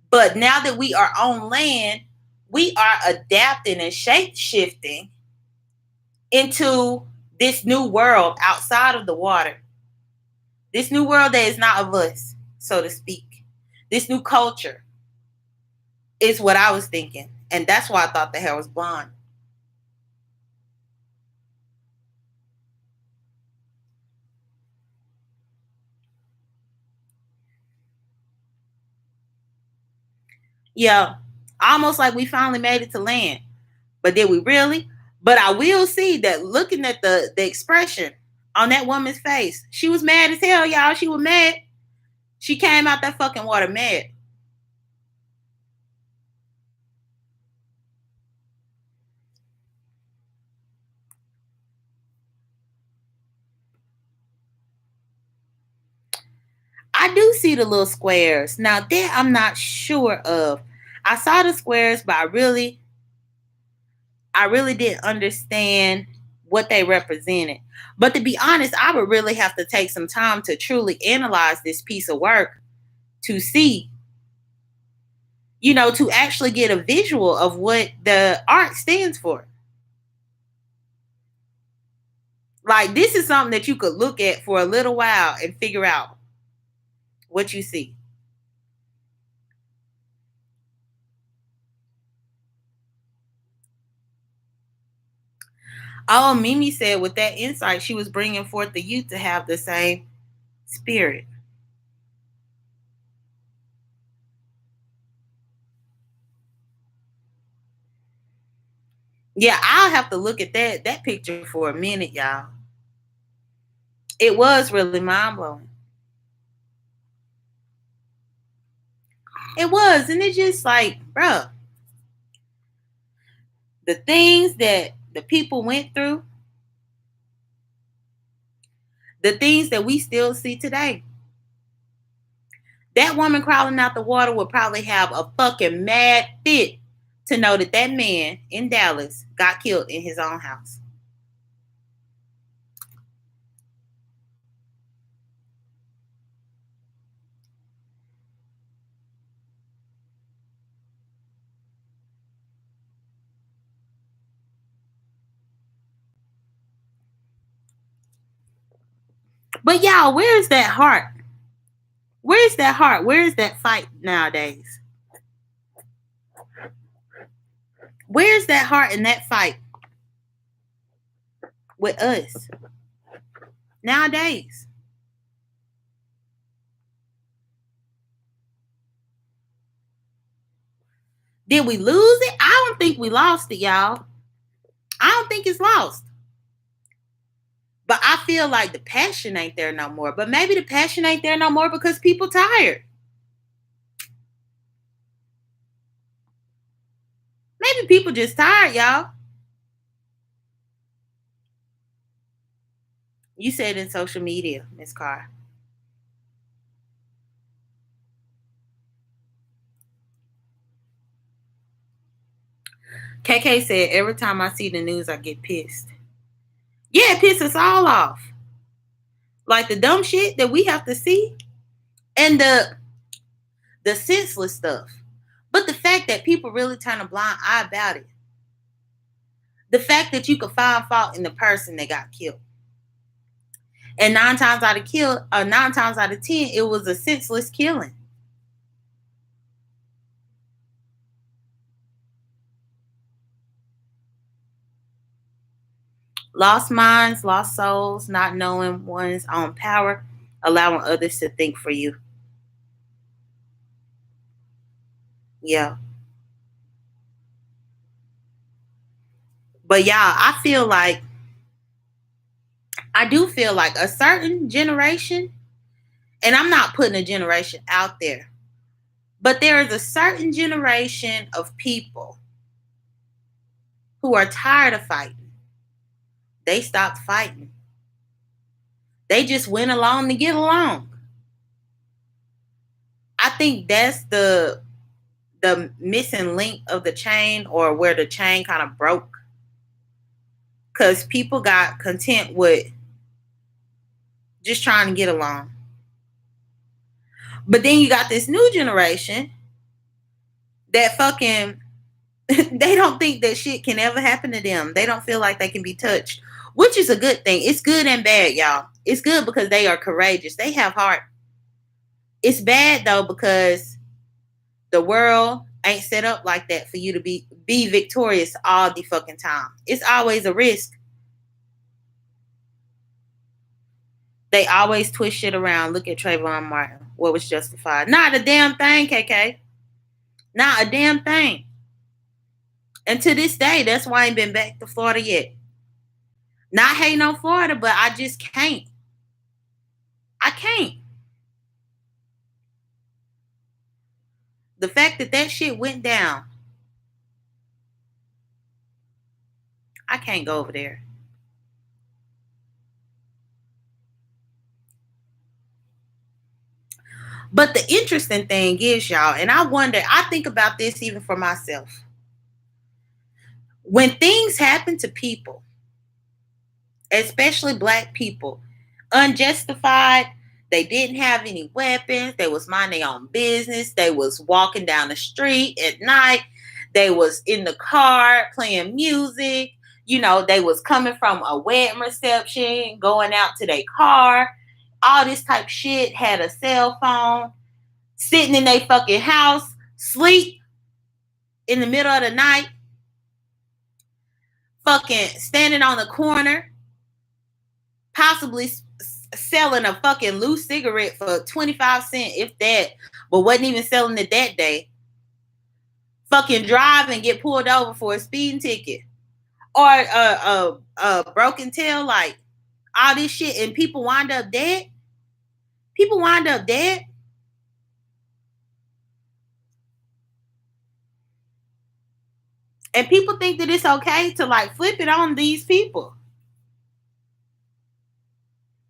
But now that we are on land, we are adapting and shape-shifting into this new world outside of the water. This new world that is not of us, so to speak. This new culture is what I was thinking. And that's why I thought the hair was blonde. Yeah, almost like we finally made it to land. But did we really? But I will see that looking at the expression on that woman's face, she was mad as hell, y'all. She was mad. She came out that fucking water mad. I do see the little squares. Now that I'm not sure of. I saw the squares, but I really didn't understand what they represented. But to be honest, I would really have to take some time to truly analyze this piece of work to see, to actually get a visual of what the art stands for. Like, this is something that you could look at for a little while and figure out what you see. Oh, Mimi said with that insight, she was bringing forth the youth to have the same spirit. Yeah, I'll have to look at that picture for a minute, y'all. It was really mind blowing. It was, and it's just like, bruh, the things that the people went through, the things that we still see today. That woman crawling out the water would probably have a fucking mad fit to know that that man in Dallas got killed in his own house. But y'all, where's that heart? Where's that heart? Where's that fight nowadays? Where's that heart in that fight with us nowadays? Did we lose it? I don't think we lost it, y'all. I I don't think it's lost. But I feel like the passion ain't there no more. But maybe the passion ain't there no more because people tired. Maybe people just tired, y'all. You said in social media, Miss Carr. KK said, every time I see the news, I get pissed. Yeah, it pisses us all off. Like the dumb shit that we have to see and the senseless stuff. But the fact that people really turn a blind eye about it. The fact that you could find fault in the person that got killed. And 9 times out of 10, it was a senseless killing. Lost minds, lost souls, not knowing one's own power, allowing others to think for you. Yeah. But y'all, I do feel like a certain generation, and I'm not putting a generation out there, but there is a certain generation of people who are tired of fighting. They stopped fighting. They just went along to get along. I think that's the missing link of the chain, or where the chain kind of broke. Because people got content with just trying to get along. But then you got this new generation that fucking, they don't think that shit can ever happen to them. They don't feel like they can be touched, which is a good thing. It's good and bad, y'all. It's good because they are courageous. They have heart. It's bad though because the world ain't set up like that for you to be victorious all the fucking time. It's always a risk. They always twist shit around. Look at Trayvon Martin. What was justified? Not a damn thing, KK. Not a damn thing. And to this day, that's why I ain't been back to Florida yet. Not hating on Florida, but I just can't. I can't. The fact that shit went down, I can't go over there. But the interesting thing is, y'all, and I think about this even for myself. When things happen to people, especially black people, unjustified, they didn't have any weapons, they was minding their own business, they was walking down the street at night, they was in the car playing music, they was coming from a wedding reception, going out to their car, all this type shit, had a cell phone, sitting in their fucking house, sleep in the middle of the night, fucking standing on the corner, possibly selling a fucking loose cigarette for 25 cents, if that, but wasn't even selling it that day. Fucking drive and get pulled over for a speeding ticket, or a broken tail light, all this shit, and people wind up dead. People wind up dead. And people think that it's okay to like flip it on these people.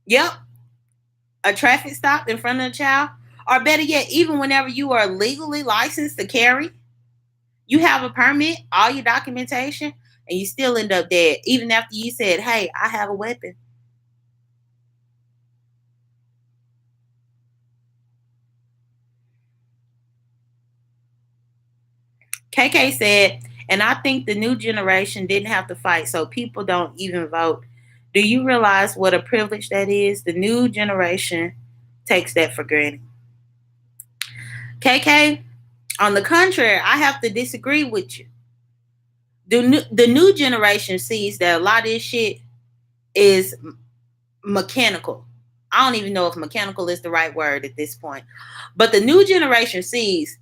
Yep. A traffic stop in front of a child. Or better yet, even whenever you are legally licensed to carry, you have a permit, all your documentation, and you still end up dead, even after you said, hey, I have a weapon. KK said, and I think the new generation didn't have to fight, so people don't even vote. Do you realize what a privilege that is? The new generation takes that for granted. KK, on the contrary, I have to disagree with you. The new generation sees that a lot of this shit is mechanical. I don't even know if mechanical is the right word at this point. But the new generation sees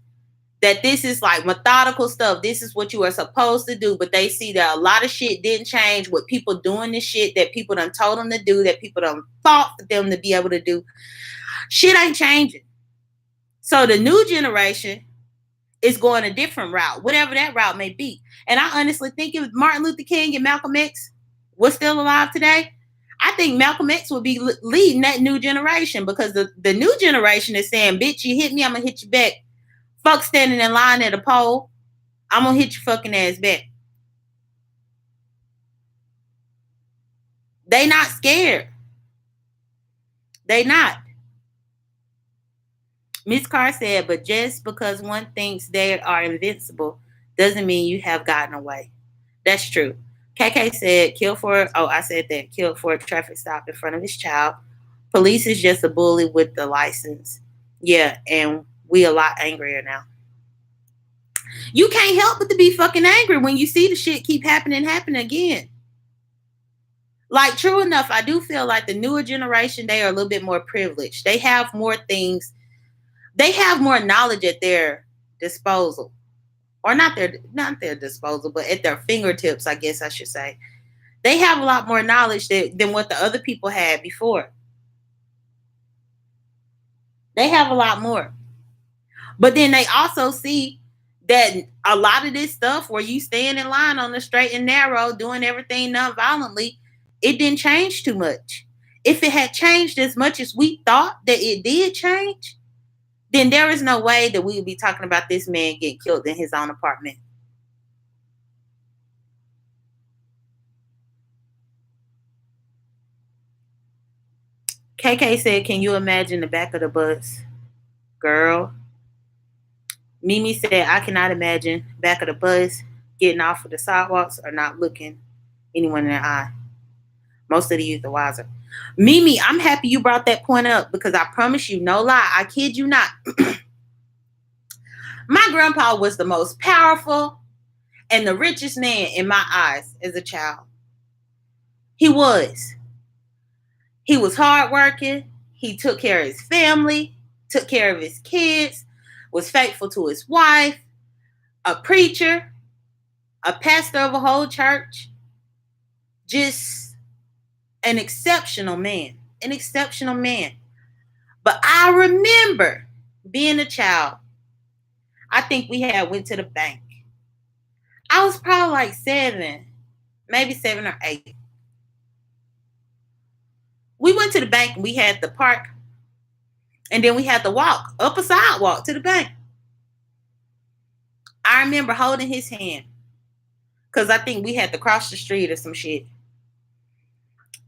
that this is like methodical stuff. This is what you are supposed to do. But they see that a lot of shit didn't change with people doing this shit that people done told them to do, that people done fought for them to be able to do. Shit ain't changing. So the new generation is going a different route, whatever that route may be. And I honestly think if Martin Luther King and Malcolm X was still alive today, I think Malcolm X would be leading that new generation, because the new generation is saying, bitch, you hit me, I'm going to hit you back. Fuck standing in line at a pole. I'm going to hit your fucking ass back. They not scared. They not. Miss Carr said, but just because one thinks they are invincible doesn't mean you have gotten away. That's true. KK said, killed for a traffic stop in front of his child. Police is just a bully with the license. Yeah, and we a lot angrier now. You can't help but to be fucking angry when you see the shit keep happening again. Like, true enough, I do feel like the newer generation, they are a little bit more privileged. They have more things. They have more knowledge at their disposal. Or not their disposal, but at their fingertips, I guess I should say. They have a lot more knowledge than what the other people had before. They have a lot more. But then they also see that a lot of this stuff where you stand in line on the straight and narrow, doing everything non-violently, it didn't change too much. If it had changed as much as we thought that it did change, then there is no way that we would be talking about this man getting killed in his own apartment. KK said, can you imagine the back of the bus? Girl. Mimi said, I cannot imagine back of the bus, getting off of the sidewalks or not looking anyone in the eye. Most of the youth are wiser. Mimi, I'm happy you brought that point up, because I promise you, no lie, I kid you not. My grandpa was the most powerful and the richest man in my eyes as a child. He was. He was hardworking. He took care of his family, took care of his kids, was faithful to his wife, a preacher, a pastor of a whole church. Just an exceptional man. An exceptional man. But I remember being a child. I think we had went to the bank. I was probably like 7, maybe 7 or 8. We went to the bank and we had to park, and then we had to walk up a sidewalk to the bank. I remember holding his hand, because I think we had to cross the street or some shit.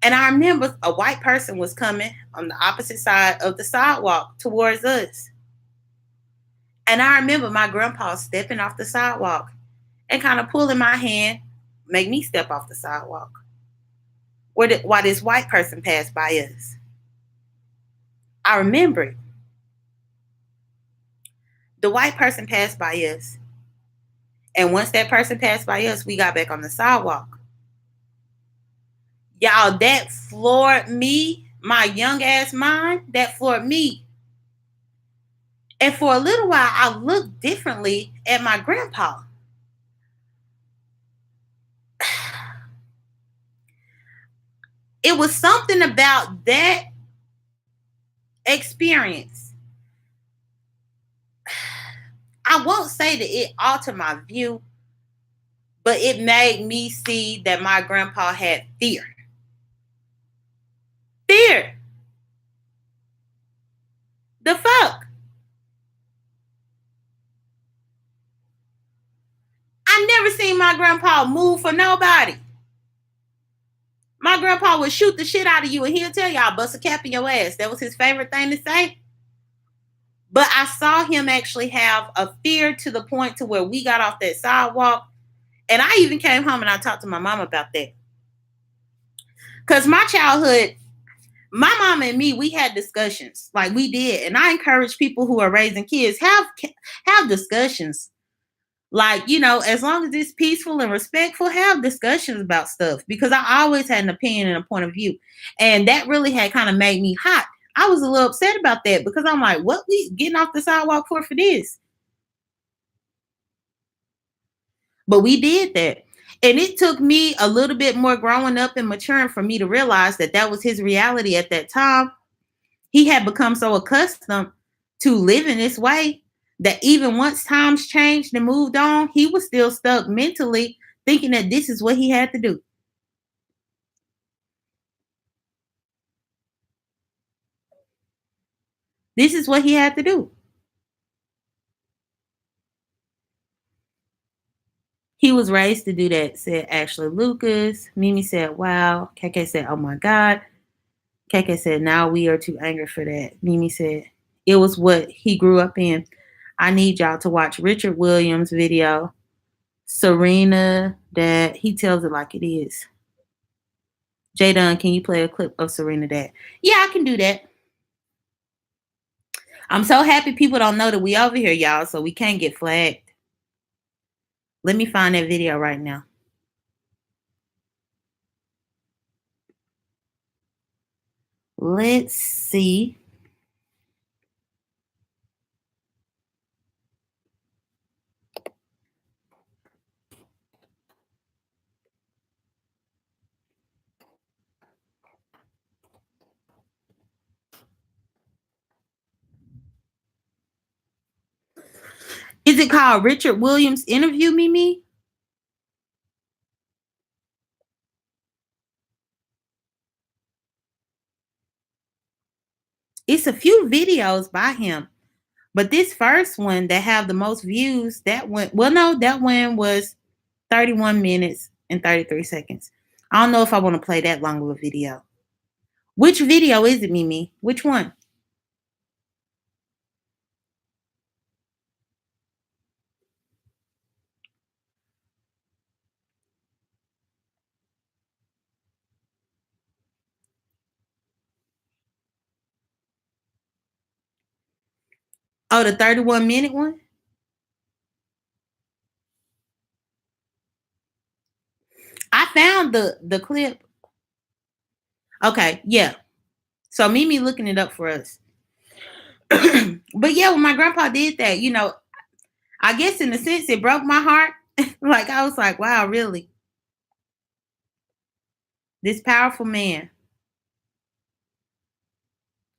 And I remember a white person was coming on the opposite side of the sidewalk towards us. And I remember my grandpa stepping off the sidewalk and kind of pulling my hand, make me step off the sidewalk while this white person passed by us. I remember it. The white person passed by us. And once that person passed by us, we got back on the sidewalk. Y'all, that floored me, my young ass mind, that floored me. And for a little while, I looked differently at my grandpa. It was something about that experience. I won't say that it altered my view, but it made me see that my grandpa had fear. Fear. The fuck? I never seen my grandpa move for nobody. My grandpa would shoot the shit out of you, and he'll tell y'all, bust a cap in your ass. That was his favorite thing to say. But I saw him actually have a fear to the point to where we got off that sidewalk. And I even came home and I talked to my mom about that. Because my childhood, my mom and me, we had discussions. Like, we did. And I encourage people who are raising kids, have discussions. Like, you know, as long as it's peaceful and respectful, have discussions about stuff. Because I always had an opinion and a point of view. And that really had kind of made me hot. I was a little upset about that, because I'm like, what we getting off the sidewalk for this? But we did that. And it took me a little bit more growing up and maturing for me to realize that that was his reality at that time. He had become so accustomed to living this way that even once times changed and moved on, he was still stuck mentally thinking that this is what he had to do. This is what he had to do. He was raised to do that, said Ashley Lucas. Mimi said, wow. KK said, oh my God. KK said, now we are too angry for that. Mimi said, it was what he grew up in. I need y'all to watch Richard Williams' video. Serena, that he tells it like it is. J Dunn, can you play a clip of Serena Dad? Yeah, I can do that. I'm so happy people don't know that we over here, y'all, so we can't get flagged. Let me find that video right now. Let's see. Is it called Richard Williams Interview, Mimi? It's a few videos by him. But this first one that have the most views, that one, well, no, that one was 31 minutes and 33 seconds. I don't know if I want to play that long of a video. Which video is it, Mimi? Which one? Oh, the 31-minute one? I found the clip. Okay, yeah. So Mimi looking it up for us. But yeah, when my grandpa did that, I guess in a sense it broke my heart. Like I was like, wow, really? This powerful man.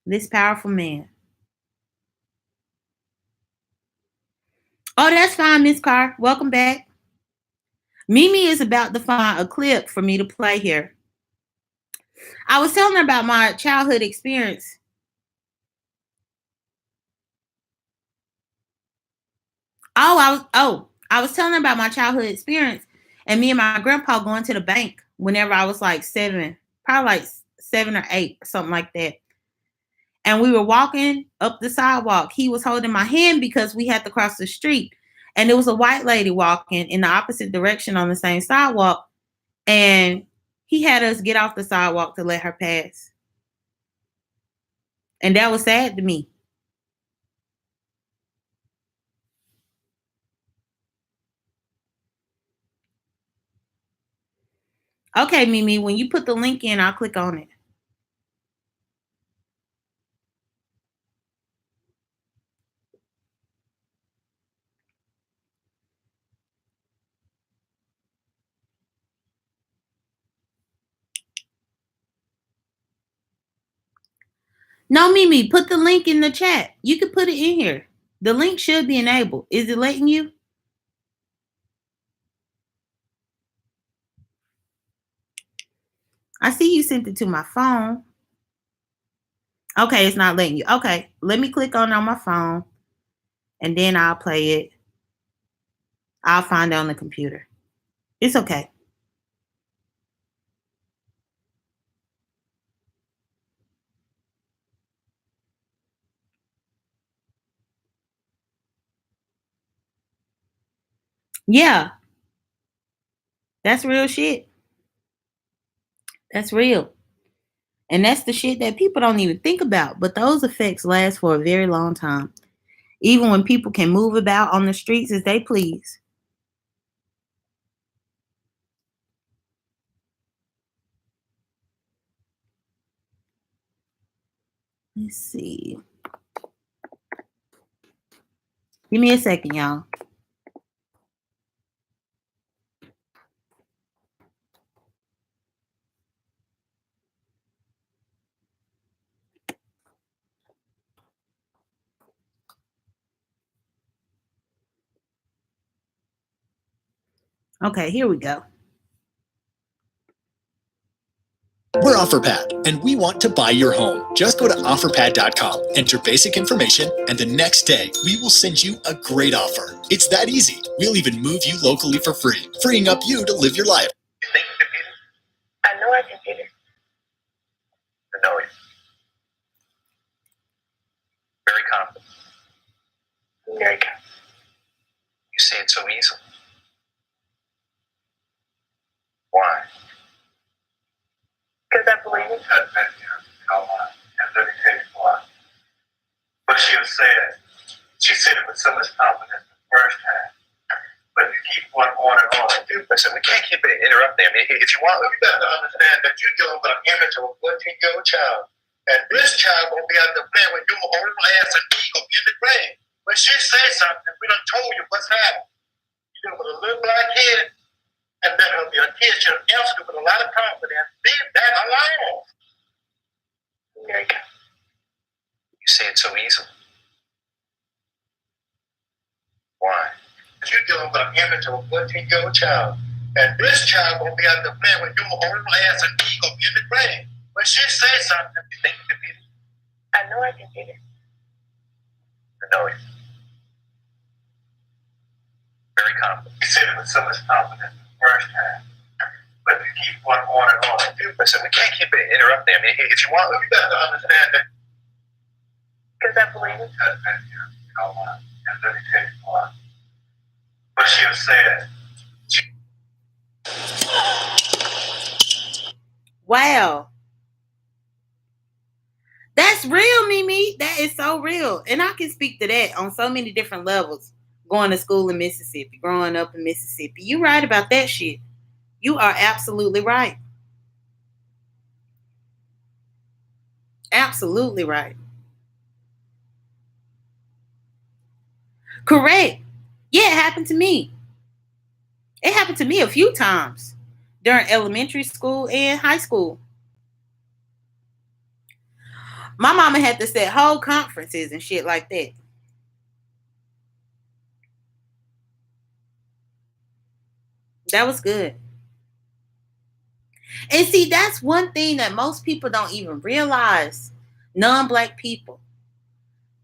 This powerful man. Oh, that's fine, Miss Carr. Welcome back. Mimi is about to find a clip for me to play here. I was telling her about my childhood experience. I was telling her about my childhood experience and me and my grandpa going to the bank whenever I was like 7, probably like 7 or 8, something like that. And we were walking up the sidewalk. He was holding my hand because we had to cross the street. And there was a white lady walking in the opposite direction on the same sidewalk. And he had us get off the sidewalk to let her pass. And that was sad to me. Okay, Mimi, when you put the link in, I'll click on it. No, Mimi, put the link in the chat. You can put it in here. The link should be enabled. Is it letting you? I see you sent it to my phone. Okay, it's not letting you. Okay, let me click on my phone and then I'll play it. I'll find it on the computer. It's okay. Yeah, that's real shit. That's real. And that's the shit that people don't even think about. But those effects last for a very long time. Even when people can move about on the streets as they please. Let's see. Give me a second, y'all. Okay, here we go. We're OfferPad, and we want to buy your home. Just go to OfferPad.com, enter basic information, and the next day, we will send you a great offer. It's that easy. We'll even move you locally for free, freeing up you to live your life. You think you can beat it? I know I can beat it. I know it. Very confident. Very confident. You say it so easily. Why? Because I believe it. And let me tell you why. What she said it with so much confidence the first time. But you keep on and do. Listen, we can't keep interrupting. I mean, if you want, you got to understand that you're dealing with an image of a 14-year-old child. And this child won't be out there playing with you holding my ass and he gonna be in the grave. When she says something, we done told you what's happening. You're dealing with a little black kid, and let her be a kid. She'll answer it with a lot of confidence. Leave that alone. There you go. You say it so easily. Why? Because you're dealing with an image of a 14-year-old child. And this child won't be out there playing with you holding my ass and he gonna be in the grave. When she says something, you think you can beat it? I know I can beat it. I know it. Very confident. You said it with so much confidence the first time. But you keep on and do. Listen, we can't keep interrupting. I mean, if you want, you got to understand that. Because I believe it. And let me tell you why. What she said. Wow. That's real, Mimi. That is so real. And I can speak to that on so many different levels. Going to school in Mississippi, growing up in Mississippi. You're right about that shit. You are absolutely right. Absolutely right. Correct. Yeah, it happened to me. It happened to me a few times during elementary school and high school. My mama had to set whole conferences and shit like that. That was good. And see, that's one thing that most people don't even realize. Non-black people.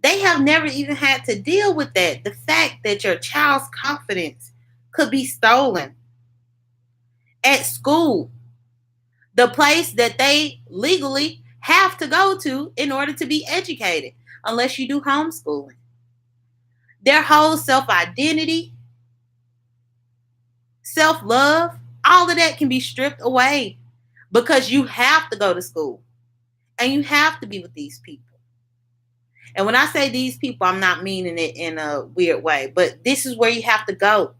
They have never even had to deal with that. The fact that your child's confidence could be stolen at school, the place that they legally have to go to in order to be educated, unless you do homeschooling. Their whole self-identity, self-love, all of that can be stripped away because you have to go to school and you have to be with these people. And when I say these people, I'm not meaning it in a weird way, but this is where you have to go.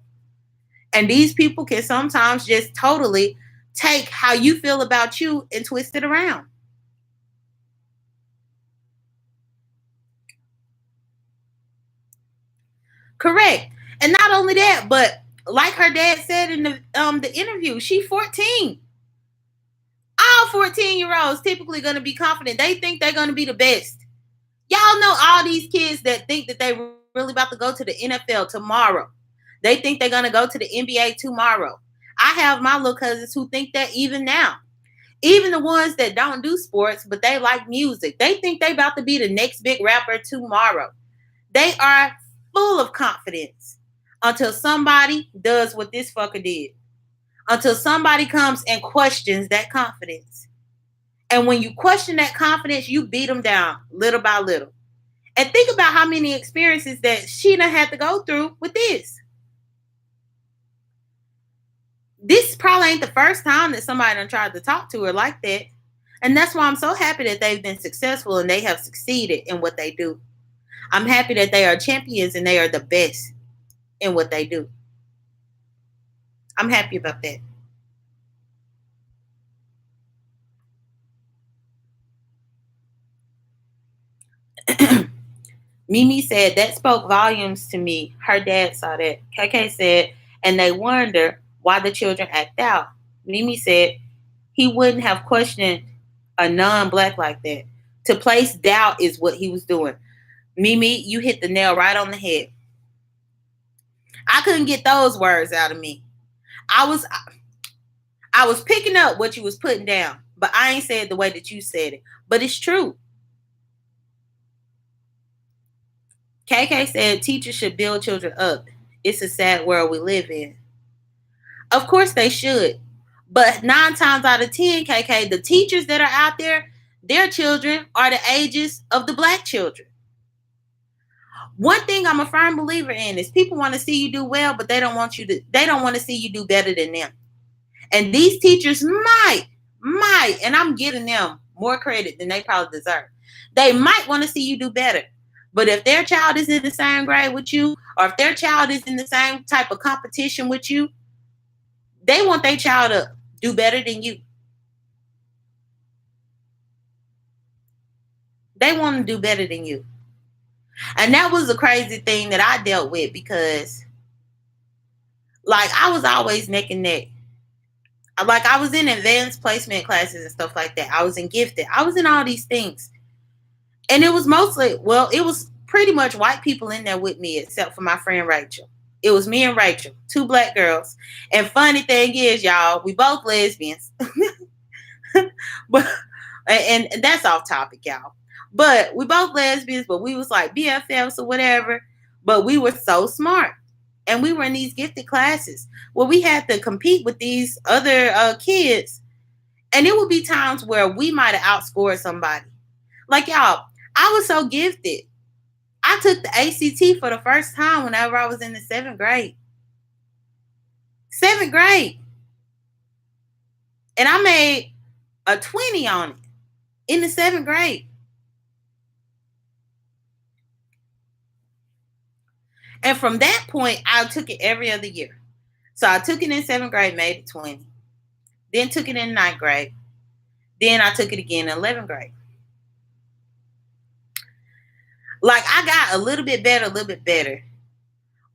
And these people can sometimes just totally take how you feel about you and twist it around. Correct. And not only that, but like her dad said in the interview, she's 14. All 14-year-olds typically going to be confident. They think they're going to be the best. Y'all know all these kids that think that they really about to go to the NFL tomorrow. They think they're going to go to the NBA tomorrow. I have my little cousins who think that even now. Even the ones that don't do sports, but they like music. They think they about to be the next big rapper tomorrow. They are full of confidence until somebody does what this fucker did. Until somebody comes and questions that confidence. And when you question that confidence, you beat them down little by little. And think about how many experiences that Sheena had to go through with this. This probably ain't the first time that somebody done tried to talk to her like that. And that's why I'm so happy that they've been successful and they have succeeded in what they do. I'm happy that they are champions and they are the best in what they do. I'm happy about that. Mimi said that spoke volumes to me. Her dad saw that. KK said, and they wonder why the children act out. Mimi said he wouldn't have questioned a non-black like that. To place doubt is what he was doing. Mimi, you hit the nail right on the head. I couldn't get those words out of me. I was picking up what you was putting down, but I ain't said the way that you said it. But it's true. KK said teachers should build children up. It's a sad world we live in. Of course they should. But 9 times out of 10, KK, the teachers that are out there, their children are the ages of the black children. One thing I'm a firm believer in is people want to see you do well, but they don't want to see you do better than them. And these teachers might, and I'm giving them more credit than they probably deserve. They might want to see you do better. But if their child is in the same grade with you, or if their child is in the same type of competition with you, they want their child to do better than you. They want to do better than you. And that was a crazy thing that I dealt with because, like, I was always neck and neck. Like, I was in advanced placement classes and stuff like that. I was in gifted. I was in all these things. And it was mostly, well, it was pretty much white people in there with me, except for my friend Rachel. It was me and Rachel, 2 black girls. And funny thing is, y'all, we both lesbians. But and that's off topic, y'all. But we both lesbians, but we was like BFFs or whatever. But we were so smart. And we were in these gifted classes where we had to compete with these other kids. And it would be times where we might have outscored somebody. Like, y'all, I was so gifted. I took the ACT for the first time whenever I was in the 7th grade. 7th grade. And I made a 20 on it in the 7th grade. And from that point, I took it every other year. So I took it in 7th grade, made it 20. Then took it in 9th grade. Then I took it again in 11th grade. Like, I got a little bit better.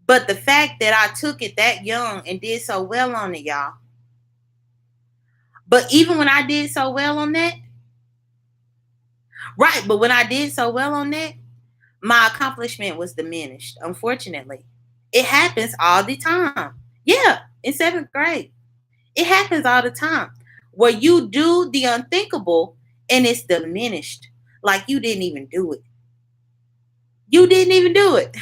But the fact that I took it that young and did so well on it, y'all. But even when I did so well on that, right, but when I did so well on that, my accomplishment was diminished, unfortunately. It happens all the time. Yeah, in 7th grade. It happens all the time. Where you do the unthinkable and it's diminished. Like you didn't even do it. You didn't even do it.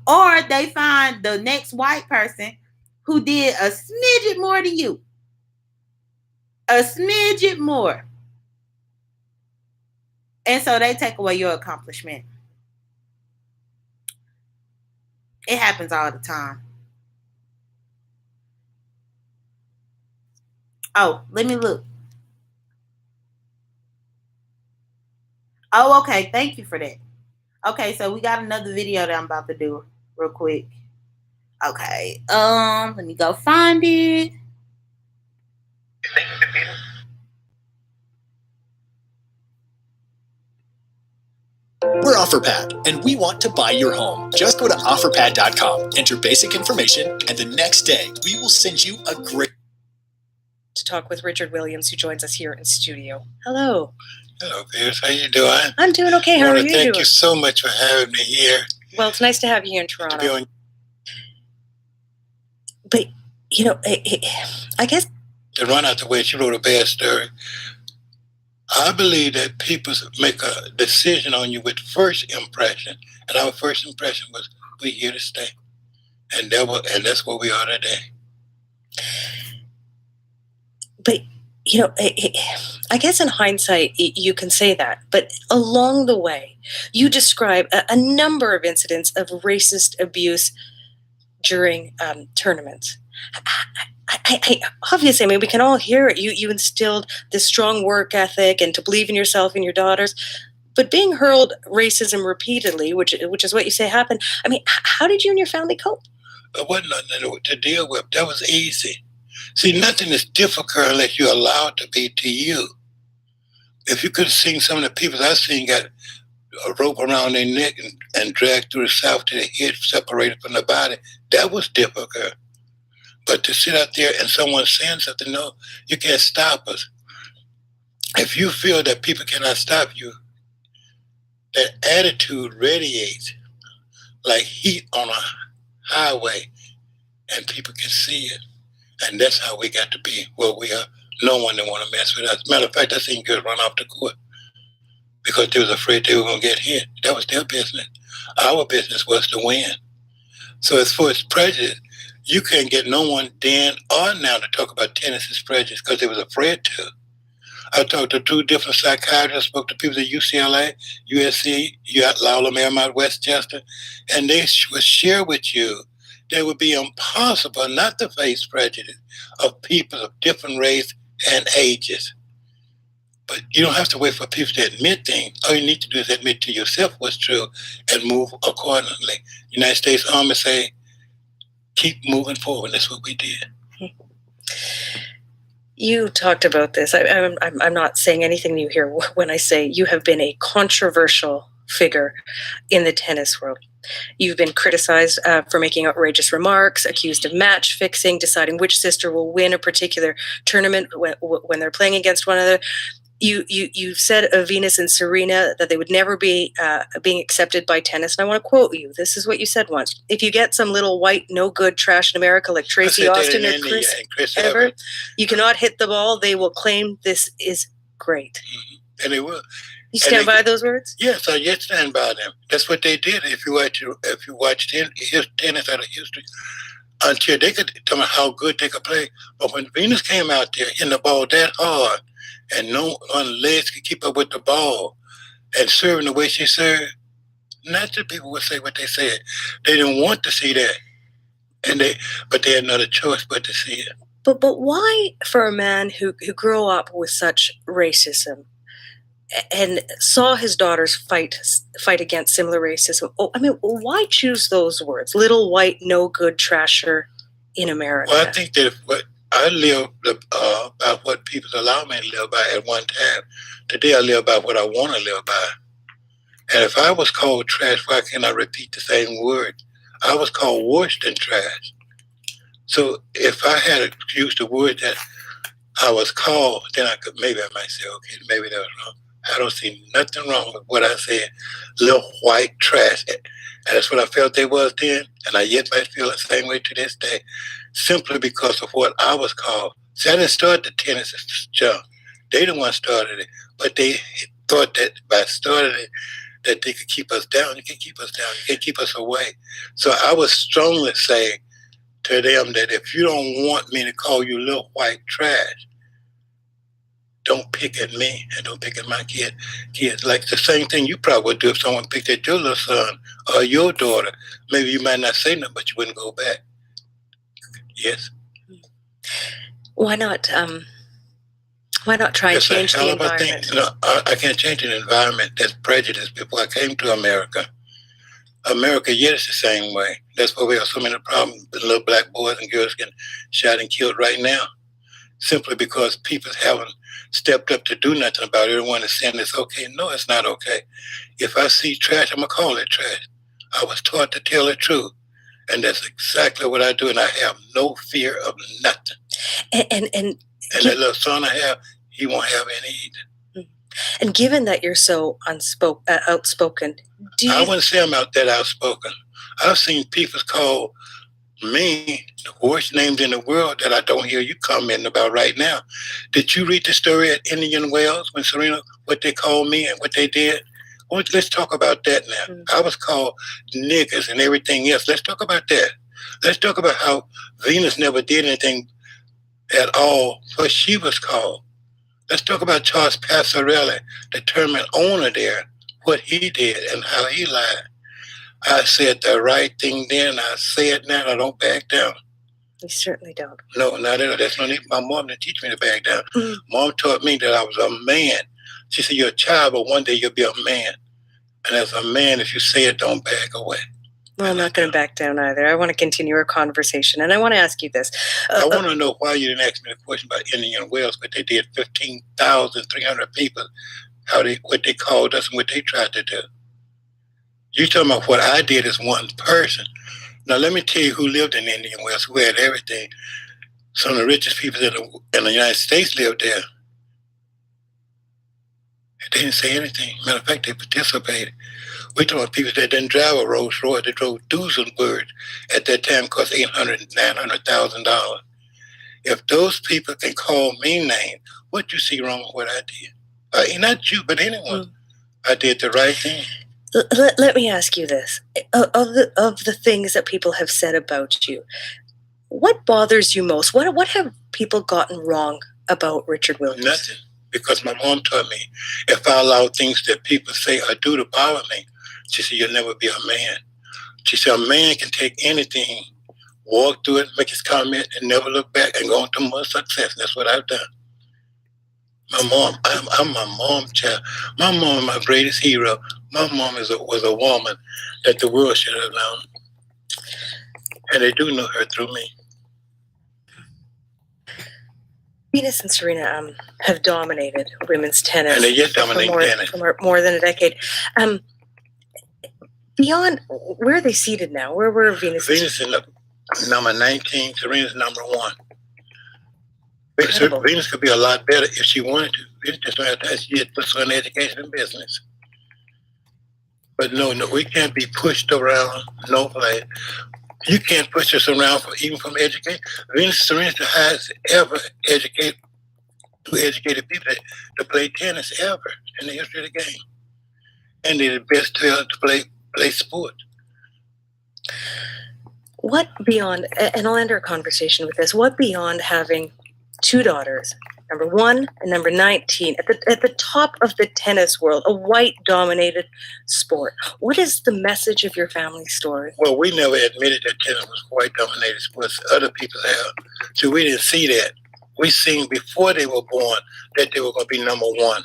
Or they find the next white person who did a smidget more than you. A smidget more. And so they take away your accomplishment. It happens all the time. Oh, let me look. Oh, okay. Thank you for that. Okay, so we got another video that I'm about to do real quick. Okay. Let me go find it. Thank you, Peter. We're OfferPad, and we want to buy your home. Just go to OfferPad.com, enter basic information, and the next day, we will send you a great... To talk with Richard Williams, who joins us here in studio. Hello. Hello, Pierce. How you doing? I'm doing okay. How are you doing? Thank you so much for having me here. Well, it's nice to have you here in Toronto. But, you know, I guess... To run out the way, she wrote a bad story. I believe that people make a decision on you with first impression. And our first impression was, we're here to stay. And that's where we are today. But, you know, I guess in hindsight, you can say that. But along the way, you describe a number of incidents of racist abuse during tournaments. Obviously, I mean, we can all hear it. You instilled this strong work ethic and to believe in yourself and your daughters. But being hurled racism repeatedly, which is what you say happened, I mean, how did you and your family cope? It wasn't nothing to deal with. That was easy. See, nothing is difficult unless you allow it to be to you. If you could have seen some of the people I've seen got a rope around their neck and dragged through the south to the head, separated from the body, that was difficult. But to sit out there and someone saying something, no, you can't stop us. If you feel that people cannot stop you, that attitude radiates like heat on a highway. and people can see it. And that's how we got to be where we are. No one didn't want to mess with us. Matter of fact, I seen girls run off the court because they was afraid they were going to get hit. That was their business. Our business was to win. So as far as prejudice, you can't get no one then or now to talk about tennis as prejudice because they was afraid to. I talked to 2 different psychiatrists, spoke to people at UCLA, USC, Loyola Marymount, Westchester, and they would share with you that it would be impossible not to face prejudice of people of different race and ages. But you don't have to wait for people to admit things. All you need to do is admit to yourself what's true and move accordingly. United States Army say, keep moving forward. That's what we did. You talked about this. I'm not saying anything new here when I say you have been a controversial figure in the tennis world. You've been criticized for making outrageous remarks, accused of match fixing, deciding which sister will win a particular tournament when they're playing against one another. You said of Venus and Serena that they would never be being accepted by tennis. And I want to quote you. This is what you said once. If you get some little white, no good trash in America like Tracy Austin or Chris Evert, you cannot hit the ball. They will claim this is great. Mm-hmm. And they will. You stand by those words? Yes, I yet stand by them. That's what they did. If you watch his tennis out of history, until they could tell me how good they could play. But when Venus came out there hitting the ball that hard, and no one legs could keep up with the ball, and serving the way she served, naturally people would say what they said. They didn't want to see that, but they had no other choice but to see it. But why, for a man who grew up with such racism and saw his daughters fight against similar racism, why choose those words? Little white, no good trasher in America. Well, I think that I live by what people allow me to live by at one time. Today I live by what I want to live by. And if I was called trash, why can't I repeat the same word? I was called worse than trash. So if I had used the word that I was called, then maybe I might say, okay, maybe that was wrong. I don't see nothing wrong with what I said, little white trash. And that's what I felt they was then, and I yet might feel the same way to this day, simply because of what I was called. See, I didn't start the tennis jump. They the one started it, but they thought that by starting it, that they could keep us down. You can keep us down. You can keep us away. So I was strongly saying to them that if you don't want me to call you little white trash, don't pick at me and don't pick at my kids. Like the same thing you probably would do if someone picked at your little son or your daughter. Maybe you might not say nothing, but you wouldn't go back. Yes. Why not? Why not try and change the environment? I can't change an environment that's prejudiced. Before I came to America, yet it's the same way. That's why we have so many problems. Little black boys and girls getting shot and killed right now, simply because people haven't stepped up to do nothing about it. Everyone is saying it's okay. No, it's not okay. If I see trash, I'm going to call it trash. I was taught to tell the truth. And that's exactly what I do. And I have no fear of nothing. And that little son I have, he won't have any either. And given that you're so outspoken, I wouldn't say I'm that outspoken. I've seen people call me the worst names in the world that I don't hear you commenting about right now. Did you read the story at Indian Wells when Serena, what they called me and what they did? Well, let's talk about that now. I was called niggas and everything else. Let's talk about that. Let's talk about how Venus never did anything at all what she was called. Let's talk about Charles Passarelli, the tournament owner there, what he did and how he lied. I said the right thing then. I say it now. I don't back down. You certainly don't. No, not at all. That's no need for my mom to teach me to back down. Mom taught me that I was a man. She said, you're a child, but one day you'll be a man. And as a man, if you say it, don't back away. Well, I'm not going to back down either. I want to continue our conversation. And I want to ask you this. I want to know why you didn't ask me the question about Indian Wells, but they did 15,300 people, what they called us and what they tried to do. You talking about what I did as one person. Now, let me tell you who lived in Indian Wells, who had everything. Some of the richest people in the United States lived there. They didn't say anything. Matter of fact, they participated. We talking about people that didn't drive a Rolls Royce, they drove Duesenberg at that time, cost $900,000. If those people can call me names, what you see wrong with what I did? Not you, but anyone. I did the right thing. Let me ask you this. Of the things that people have said about you, what bothers you most? What have people gotten wrong about Richard Williams? Nothing. Because my mom taught me, if I allow things that people say or do to bother me, she said, you'll never be a man. She said, a man can take anything, walk through it, make his comment, and never look back and go on to more success. That's what I've done. My mom, I'm my mom child. My mom is my greatest hero. My mom was a woman that the world should have known. And they do know her through me. Venus and Serena have dominated women's tennis. And they yet dominating tennis. For more than a decade. Beyond, where are they seated now? Where were Venus? Venus is number 19, Serena's number 1. Venus could be a lot better if she wanted to. Venus just don't have to. She had put her in education and business. But no, we can't be pushed around. No place. You can't push us around even from education. Venus and Serena is the highest ever educated people to play tennis ever in the history of the game. And they're the best to play sport. What beyond, and I'll end our conversation with this, what beyond having 2 daughters, number 1 and number 19, at the top of the tennis world, a white-dominated sport, what is the message of your family story? Well, we never admitted that tennis was white-dominated sports. Other people have. So we didn't see that. We seen before they were born that they were going to be number 1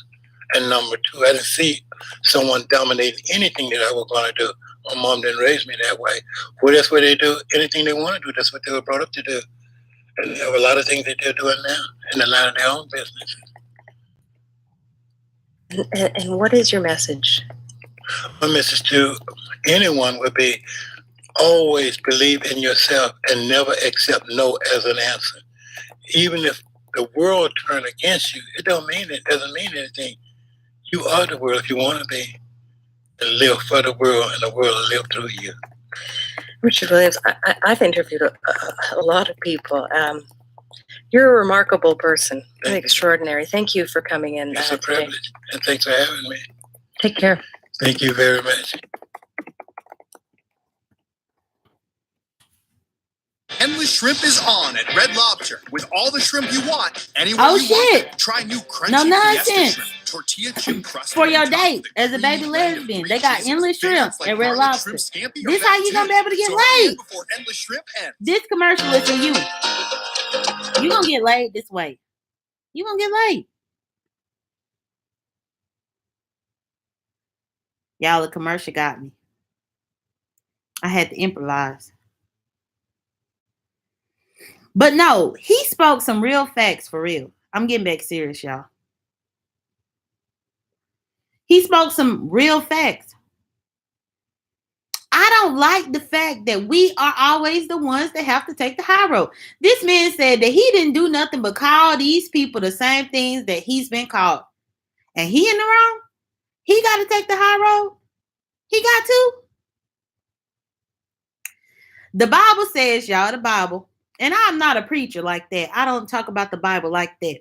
and number 2. I didn't see someone dominating anything that I was going to do. My mom didn't raise me that way. Well, that's what they do. Anything they want to do, that's what they were brought up to do. And there are a lot of things that they're doing now in the line of their own business. And what is your message? My message to anyone would be always believe in yourself and never accept no as an answer. Even if the world turn against you, it doesn't mean anything. You are the world if you want to be. And live for the world, and the world will live through you. Richard Williams, I've interviewed a lot of people. You're a remarkable person, extraordinary. Thank you for coming in. It's a privilege, and thanks for having me. Take care. Thank you very much. Endless Shrimp is on at Red Lobster with all the shrimp you want, anywhere you want. Try new crunchy No Fiesta nonsense. shrimp, tortilla chip crust For your on top date with as a baby creamy blend of lesbian, three they got cheeses, endless shrimp favorites like at Red garlic Lobster. shrimp scampi are This how back you gonna too. be able to get So hurry in laid. before Endless Shrimp ends. This commercial is for you. You gonna get laid this way. You gonna get laid. Y'all, the commercial got me. I had to improvise. But no, he spoke some real facts for real. I'm getting back serious, y'all. He spoke some real facts. I don't like the fact that we are always the ones that have to take the high road. This man said that he didn't do nothing but call these people the same things that he's been called. And he in the wrong? He got to take the high road? He got to? The Bible says, y'all, the Bible, and I'm not a preacher like that. I don't talk about the Bible like that.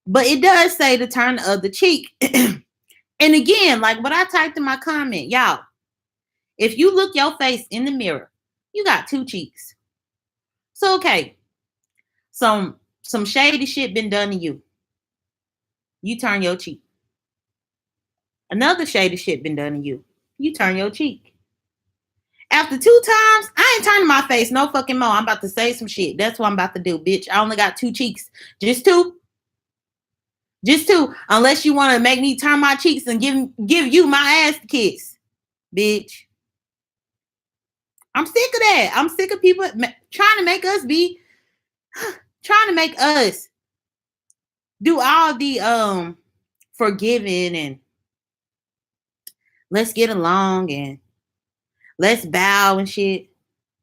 But it does say to turn the other cheek. And again, like what I typed in my comment, y'all, if you look your face in the mirror, you got 2 cheeks. So, okay, some shady shit been done to you. You turn your cheek. Another shady shit been done to you. You turn your cheek. After 2 times, I ain't turning my face no fucking more. I'm about to say some shit. That's what I'm about to do, bitch. I only got 2 cheeks. Just 2. Just 2. Unless you want to make me turn my cheeks and give you my ass to kiss, bitch. I'm sick of that. I'm sick of people trying to make us do all the forgiving and let's get along and let's bow and shit.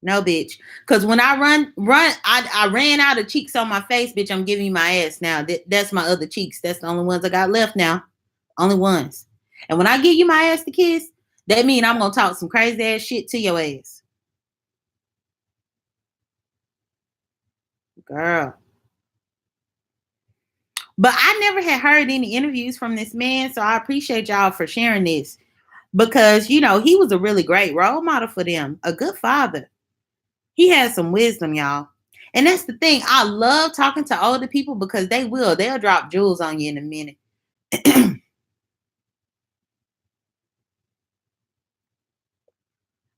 No, bitch. Because when I I ran out of cheeks on my face, bitch. I'm giving you my ass now. That's my other cheeks. That's the only ones I got left now. Only ones. And when I give you my ass to kiss, That means I'm going to talk some crazy ass shit to your ass. Girl. But I never had heard any interviews from this man, so I appreciate y'all for sharing this. Because, you know, he was a really great role model for them. A good father. He had some wisdom, y'all. And that's the thing. I love talking to older people because they'll drop jewels on you in a minute.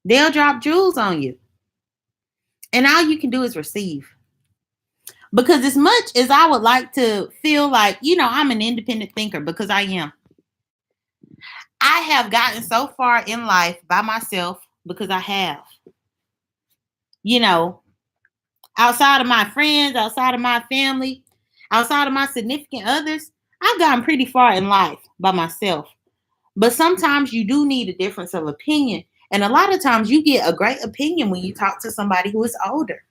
They'll drop jewels on you. And all you can do is receive. Because as much as I would like to feel like, you know, I'm an independent thinker, because I am. I have gotten so far in life by myself because I have. You know, outside of my friends, outside of my family, outside of my significant others, I've gotten pretty far in life by myself. But sometimes you do need a difference of opinion. And a lot of times you get a great opinion when you talk to somebody who is older.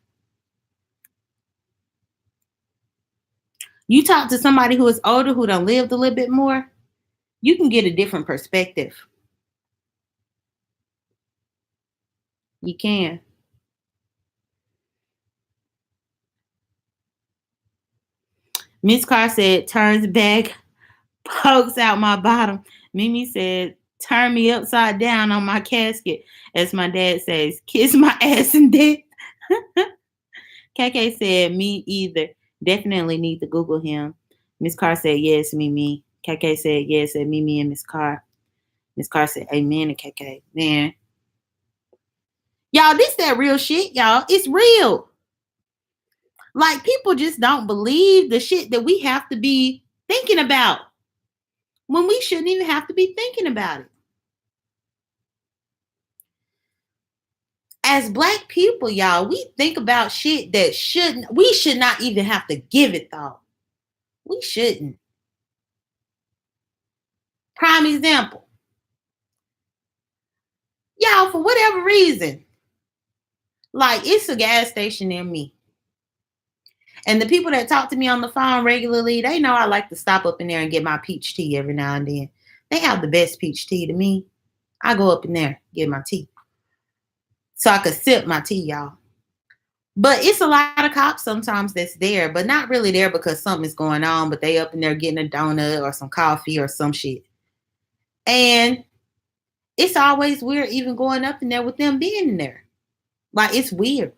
You talk to somebody who is older, who done lived a little bit more, you can get a different perspective. You can. Miss Carr said, turns back, pokes out my bottom. Mimi said, turn me upside down on my casket. As my dad says, kiss my ass in death. KK said, me either. Definitely need to Google him. Miss Carr said, yes, Mimi. KK said, yes, at Mimi and Miss Carr. Miss Carr said, amen to KK. Man. Y'all, this that real shit, y'all. It's real. Like, people just don't believe the shit that we have to be thinking about when we shouldn't even have to be thinking about it. As Black people, y'all, we think about shit that we should not even have to give it thought. We shouldn't. Prime example. Y'all, for whatever reason, like, it's a gas station near me. And the people that talk to me on the phone regularly, they know I like to stop up in there and get my peach tea every now and then. They have the best peach tea to me. I go up in there, get my tea. So I could sip my tea, y'all. But it's a lot of cops sometimes that's there, but not really there because something's going on, but they up in there getting a donut or some coffee or some shit. And it's always weird even going up in there with them being in there. Like, it's weird.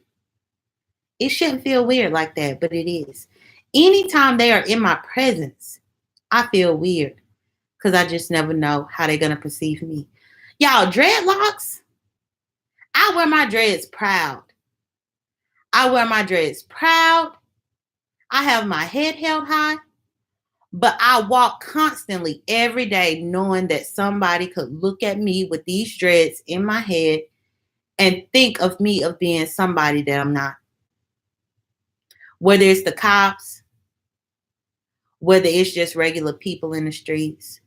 It shouldn't feel weird like that, but it is. Anytime they are in my presence, I feel weird because I just never know how they're going to perceive me. Y'all, dreadlocks, I wear my dreads proud. I wear my dreads proud. I have my head held high, but I walk constantly every day knowing that somebody could look at me with these dreads in my head and think of me of being somebody that I'm not. Whether it's the cops, whether it's just regular people in the streets.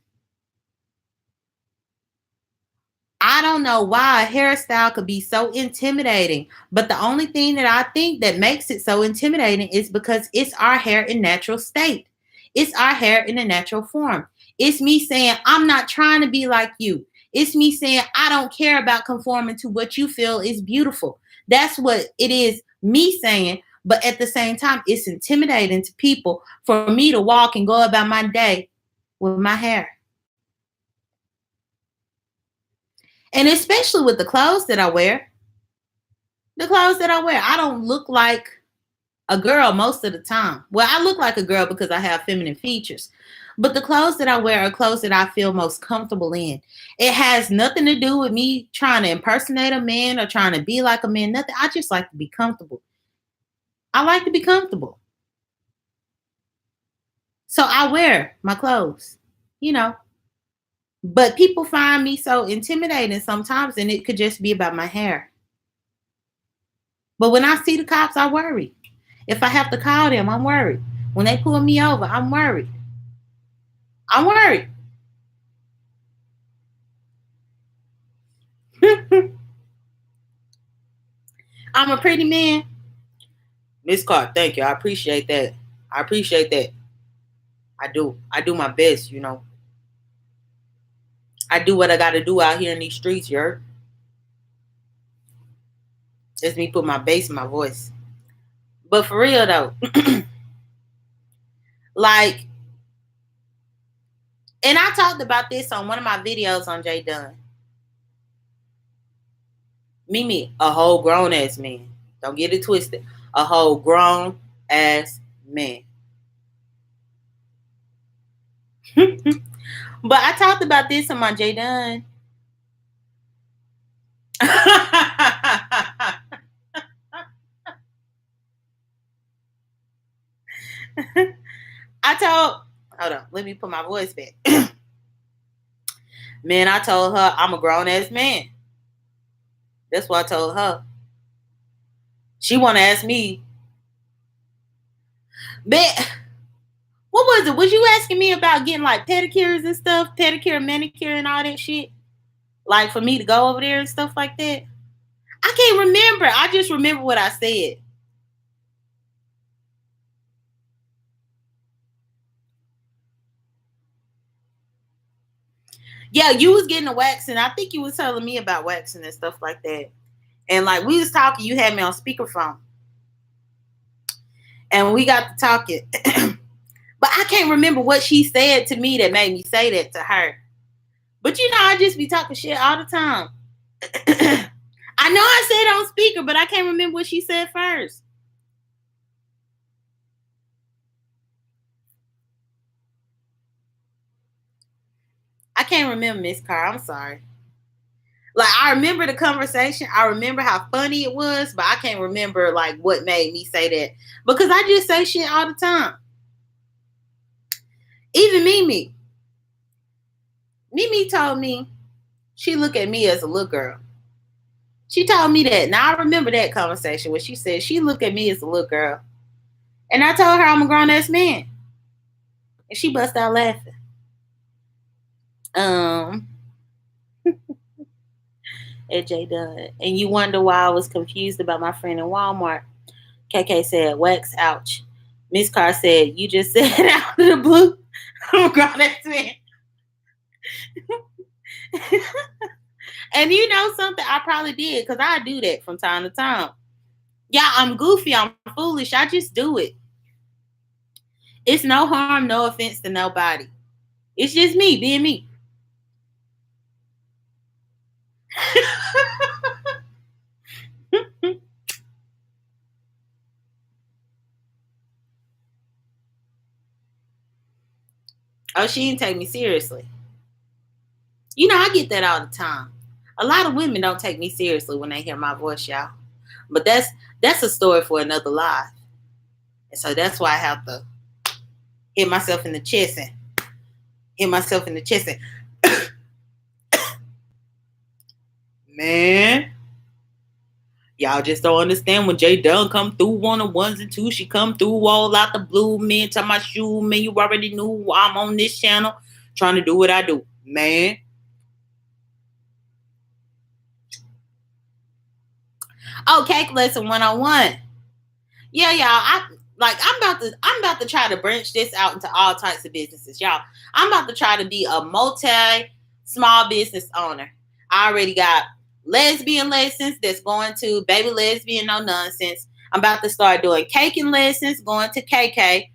I don't know why a hairstyle could be so intimidating, but the only thing that I think that makes it so intimidating is because it's our hair in natural state. It's our hair in a natural form. It's me saying, I'm not trying to be like you. It's me saying, I don't care about conforming to what you feel is beautiful. That's what it is, me saying. But at the same time, it's intimidating to people for me to walk and go about my day with my hair. And especially with the clothes that I wear. The clothes that I wear, I don't look like a girl most of the time. Well, I look like a girl because I have feminine features. But the clothes that I wear are clothes that I feel most comfortable in. It has nothing to do with me trying to impersonate a man or trying to be like a man. Nothing. I just like to be comfortable. I like to be comfortable. So I wear my clothes, you know. But people find me so intimidating sometimes, and it could just be about my hair. But when I see the cops, I worry. If I have to call them, I'm worried. When they pull me over, I'm worried. I'm worried. I'm a pretty man. Miss Carr, thank you. I appreciate that. I appreciate that. I do. I do my best, you know. I do what I got to do out here in these streets, you're. Just me put my bass in my voice. But for real though, like, and I talked about this on one of my videos on J Dunn. Mimi, a whole grown ass man. Don't get it twisted. A whole grown ass man. But I talked about this on my J Dunn. Hold on, let me put my voice back. Man, I told her I'm a grown ass man. That's what I told her. She want to ask me, but what was it? Was you asking me about getting like pedicures and stuff, pedicure, manicure, and all that shit? Like for me to go over there and stuff like that? I can't remember. I just remember what I said. Yeah, you was getting a waxing. I think you was telling me about waxing and stuff like that. And like we was talking, you had me on speakerphone. And we got to talking. But I can't remember what she said to me that made me say that to her. But you know, I just be talking shit all the time. I know I said on speaker, but I can't remember what she said first. I can't remember, Miss Carr. I'm sorry. Like, I remember the conversation. I remember how funny it was, but I can't remember, like, what made me say that. Because I just say shit all the time. Even Mimi. Mimi told me she looked at me as a little girl. She told me that. Now, I remember that conversation where she said she looked at me as a little girl. And I told her I'm a grown-ass man. And she bust out laughing. At J Dunn. And you wonder why I was confused about my friend in Walmart. KK said, wax, ouch. Miss Carr said, you just said out of the blue. I'm a grown-ass man. And you know something? I probably did because I do that from time to time. Yeah, I'm goofy. I'm foolish. I just do it. It's no harm, no offense to nobody. It's just me being me. Oh, she didn't take me seriously. You know, I get that all the time. A lot of women don't take me seriously when they hear my voice, y'all. But that's a story for another live. And so that's why I have to hit myself in the chest and man, y'all just don't understand when J Dunn come through on the ones and twos. She come through all out the blue, man, to my shoe, man. You already knew I'm on this channel trying to do what I do, man. Oh, Cake Lesson 101. Yeah, y'all. I'm about to try to branch this out into all types of businesses, y'all. I'm about to try to be a small business owner. I already got lesbian lessons that's going to Baby Lesbian No Nonsense. I'm about to start doing caking lessons, going to KK.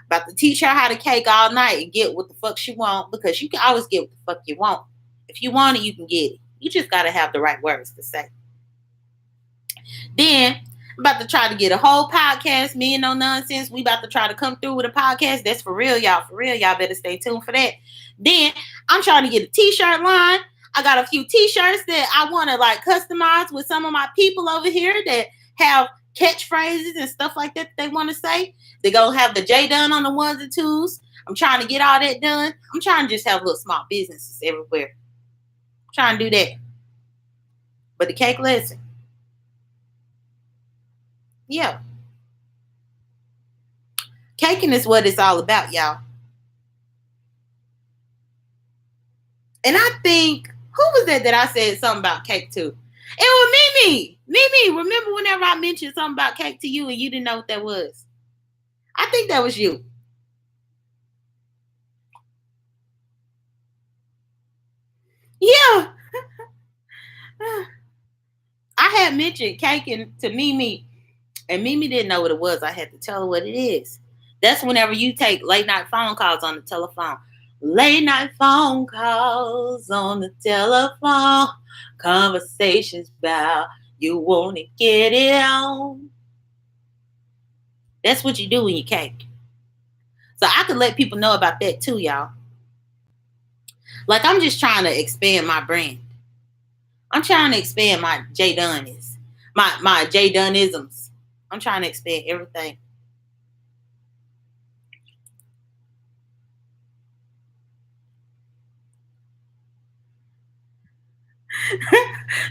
About to teach her how to cake all night and get what the fuck she want, because you can always get what the fuck you want. If you want it, you can get it. You just got to have the right words to say. Then I'm about to try to get a whole podcast, Me and No Nonsense. We about to try to come through with a podcast. That's for real, y'all. For real, y'all better stay tuned for that. Then I'm trying to get a t-shirt line. I got a few t-shirts that I want to like customize with some of my people over here that have catchphrases and stuff like that they want to say. They're going to have the J Dunn on the ones and twos. I'm trying to get all that done. I'm trying to just have little small businesses everywhere. I'm trying to do that. But the cake lesson. Yeah. Caking is what it's all about, y'all. And I think, who was that I said something about cake to? It was Mimi. Mimi, remember whenever I mentioned something about cake to you and you didn't know what that was? I think that was you. Yeah. I had mentioned caking to Mimi, and Mimi didn't know what it was. I had to tell her what it is. That's whenever you take late night phone calls on the telephone. Late night phone calls on the telephone. Conversations about you want to get it on. That's what you do when you cake. So I could let people know about that too, y'all. Like, I'm just trying to expand my brand. I'm trying to expand my J Dunnis, my J Dunnisms. I'm trying to expand everything.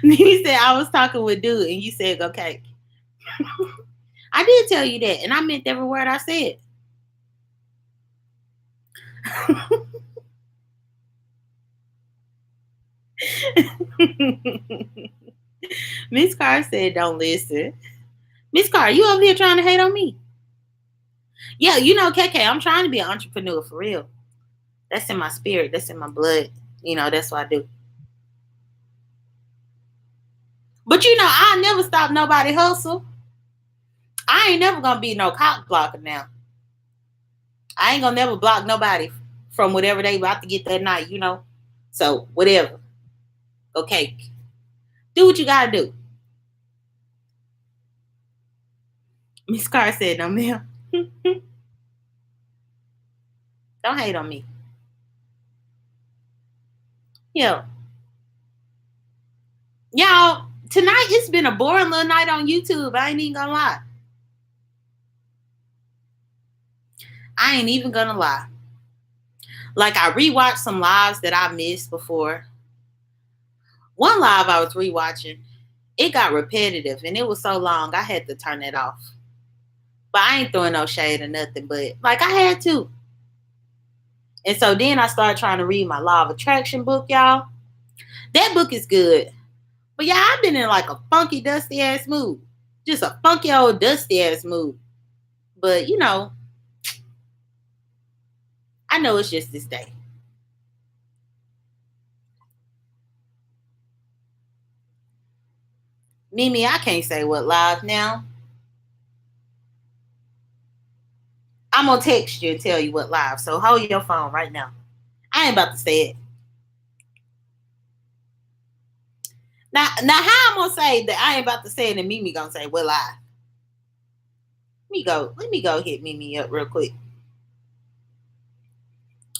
You said I was talking with dude, and you said go cake. I did tell you that, and I meant every word I said. Miss Carr said, "Don't listen." Miss Carr, you over here trying to hate on me? Yeah, you know, KK, I'm trying to be an entrepreneur for real. That's in my spirit. That's in my blood. You know, that's what I do. But you know, I never stop nobody hustle. I ain't never gonna be no cock blocker now. I ain't gonna never block nobody from whatever they about to get that night, you know. So whatever. Okay. Do what you gotta do. Miss Carr said, no ma'am. Don't hate on me. Yeah. Y'all, tonight it's been a boring little night on YouTube. I ain't even gonna lie. I ain't even gonna lie. Like, I rewatched some lives that I missed before. One live I was rewatching, it got repetitive and it was so long I had to turn it off. But I ain't throwing no shade or nothing, but like I had to. And so then I started trying to read my Law of Attraction book, y'all. That book is good. But yeah, I've been in like a funky, dusty ass mood. Just a funky old dusty ass mood. But you know, I know it's just this day. Mimi, I can't say what live now. I'm gonna text you and tell you what live. So hold your phone right now. I ain't about to say it. Now how I'm gonna say that I ain't about to say it and Mimi gonna say what live? Let me go hit Mimi up real quick.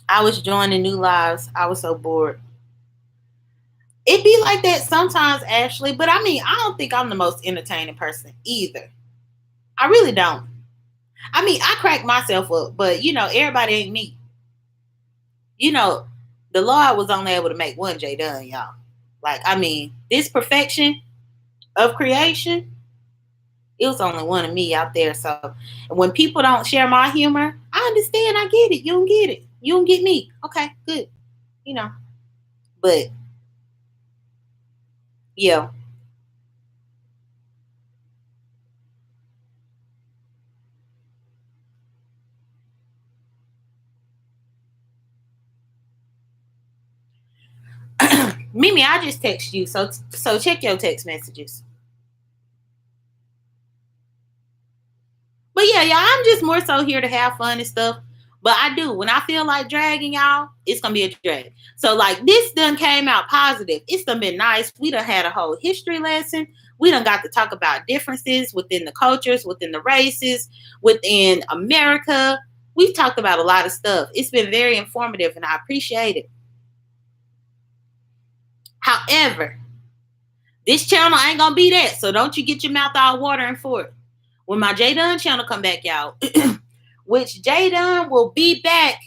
I was joining new lives. I was so bored. It be like that sometimes, Ashley, but I mean, I don't think I'm the most entertaining person either. I really don't. I mean, I crack myself up, but you know, everybody ain't me. You know, the Lord was only able to make one J Dunn, y'all. Like, I mean, this perfection of creation, it was only one of me out there. So when people don't share my humor, I understand. I get it. You don't get it. You don't get me. Okay, good. You know, but yeah. Mimi, I just text you. So check your text messages. But yeah, y'all, I'm just more so here to have fun and stuff. But I do. When I feel like dragging, y'all, it's going to be a drag. So, like, this done came out positive. It's done been nice. We done had a whole history lesson. We done got to talk about differences within the cultures, within the races, within America. We've talked about a lot of stuff. It's been very informative, and I appreciate it. However, this channel ain't going to be that. So, don't you get your mouth all watering for it. When my J Dunn channel come back, y'all, which J Dunn will be back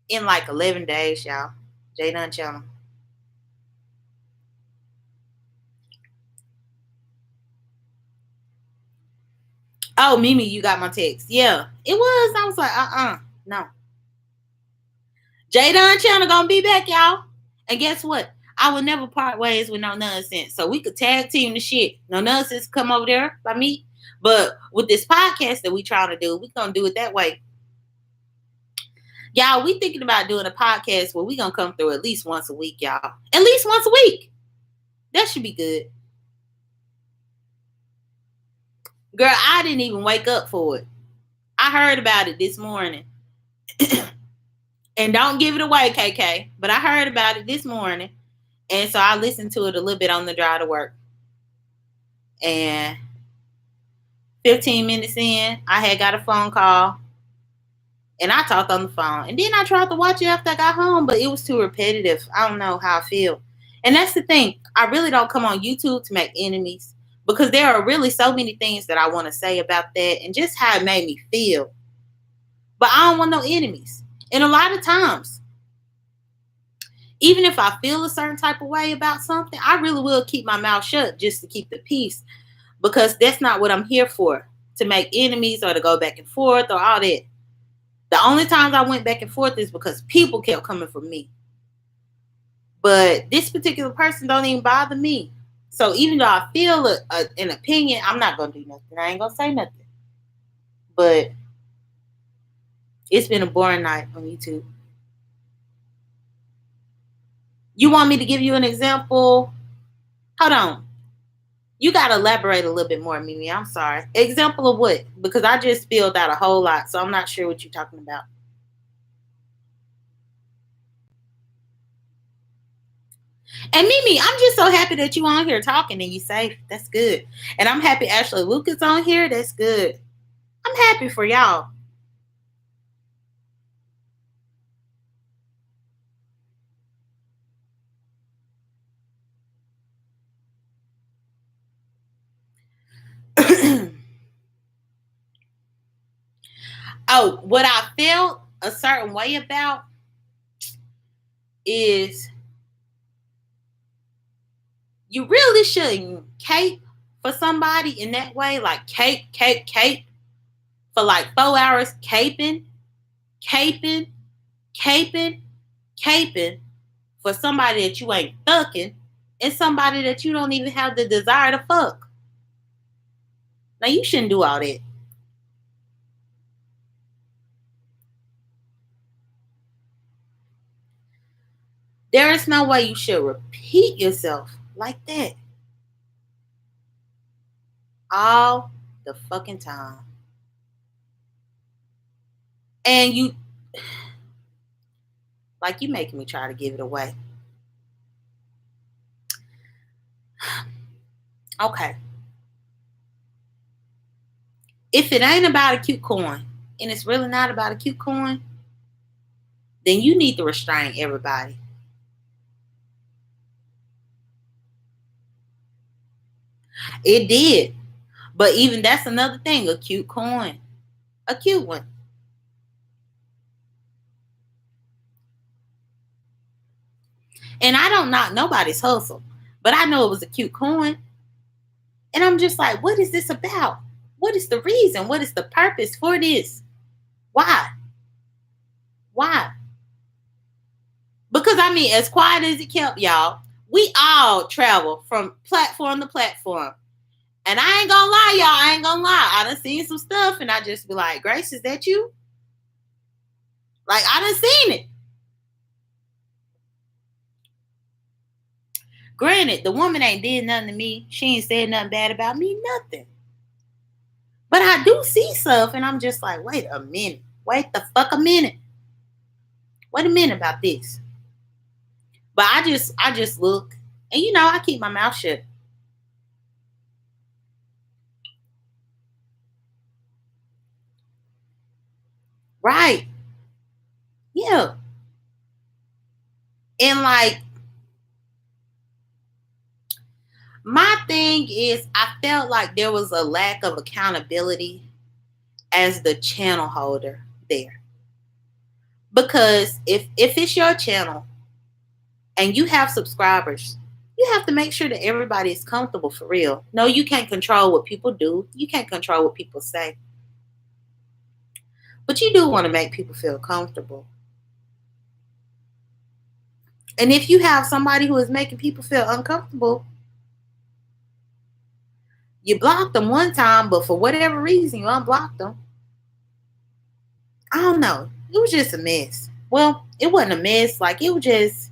in like 11 days, y'all. J Dunn channel. Oh, Mimi, you got my text. Yeah, it was. I was like, no. J Dunn channel gonna be back, y'all. And guess what? I will never part ways with no nonsense. So we could tag team the shit. No nonsense come over there by me. But with this podcast that we trying to do, we gonna do it that way. Y'all, we thinking about doing a podcast where we gonna come through at least once a week, y'all. At least once a week. That should be good. Girl, I didn't even wake up for it. I heard about it this morning. And don't give it away, KK. But I heard about it this morning. And so I listened to it a little bit on the drive to work. And 15 minutes in, I had got a phone call. And I talked on the phone. And then I tried to watch it after I got home, but it was too repetitive. I don't know how I feel. And that's the thing. I really don't come on YouTube to make enemies, because there are really so many things that I want to say about that and just how it made me feel. But I don't want no enemies. And a lot of times, even if I feel a certain type of way about something, I really will keep my mouth shut just to keep the peace, because that's not what I'm here for, to make enemies or to go back and forth or all that. The only times I went back and forth is because people kept coming for me. But this particular person don't even bother me. So even though I feel an opinion, I'm not going to do nothing. I ain't going to say nothing. But it's been a boring night on YouTube. You want me to give you an example? Hold on. You got to elaborate a little bit more, Mimi. I'm sorry. Example of what? Because I just spilled out a whole lot, so I'm not sure what you're talking about. And Mimi, I'm just so happy that you on here talking and you safe. That's good. And I'm happy Ashley Luke is on here. That's good. I'm happy for y'all. Oh, what I felt a certain way about is you really shouldn't cape for somebody in that way, like cape for like 4 hours, caping for somebody that you ain't fucking and somebody that you don't even have the desire to fuck. Now, you shouldn't do all that. There is no way you should repeat yourself like that all the fucking time. And you making me try to give it away. Okay. If it ain't about a cute coin, and it's really not about a cute coin, then you need to restrain everybody. It did. But even that's another thing, a cute coin. A cute one. And I don't knock nobody's hustle, but I know it was a cute coin. And I'm just like, what is this about? What is the reason? What is the purpose for this? Why? Because I mean, as quiet as it kept, y'all, we all travel from platform to platform. And I ain't gonna lie, y'all. I ain't gonna lie. I done seen some stuff and I just be like, Grace, is that you? Like, I done seen it. Granted, the woman ain't did nothing to me. She ain't said nothing bad about me, nothing. But I do see stuff and I'm just like, wait a minute. Wait the fuck a minute. Wait a minute about this. But I just look and I keep my mouth shut. Right. Yeah. And like, my thing is, I felt like there was a lack of accountability as the channel holder there. Because if it's your channel and you have subscribers, you have to make sure that everybody is comfortable for real. No, you can't control what people do. You can't control what people say. But you do want to make people feel comfortable. And if you have somebody who is making people feel uncomfortable, you blocked them one time, but for whatever reason, you unblocked them. I don't know. it was just a mess. Well, it wasn't a mess. Like, it was just,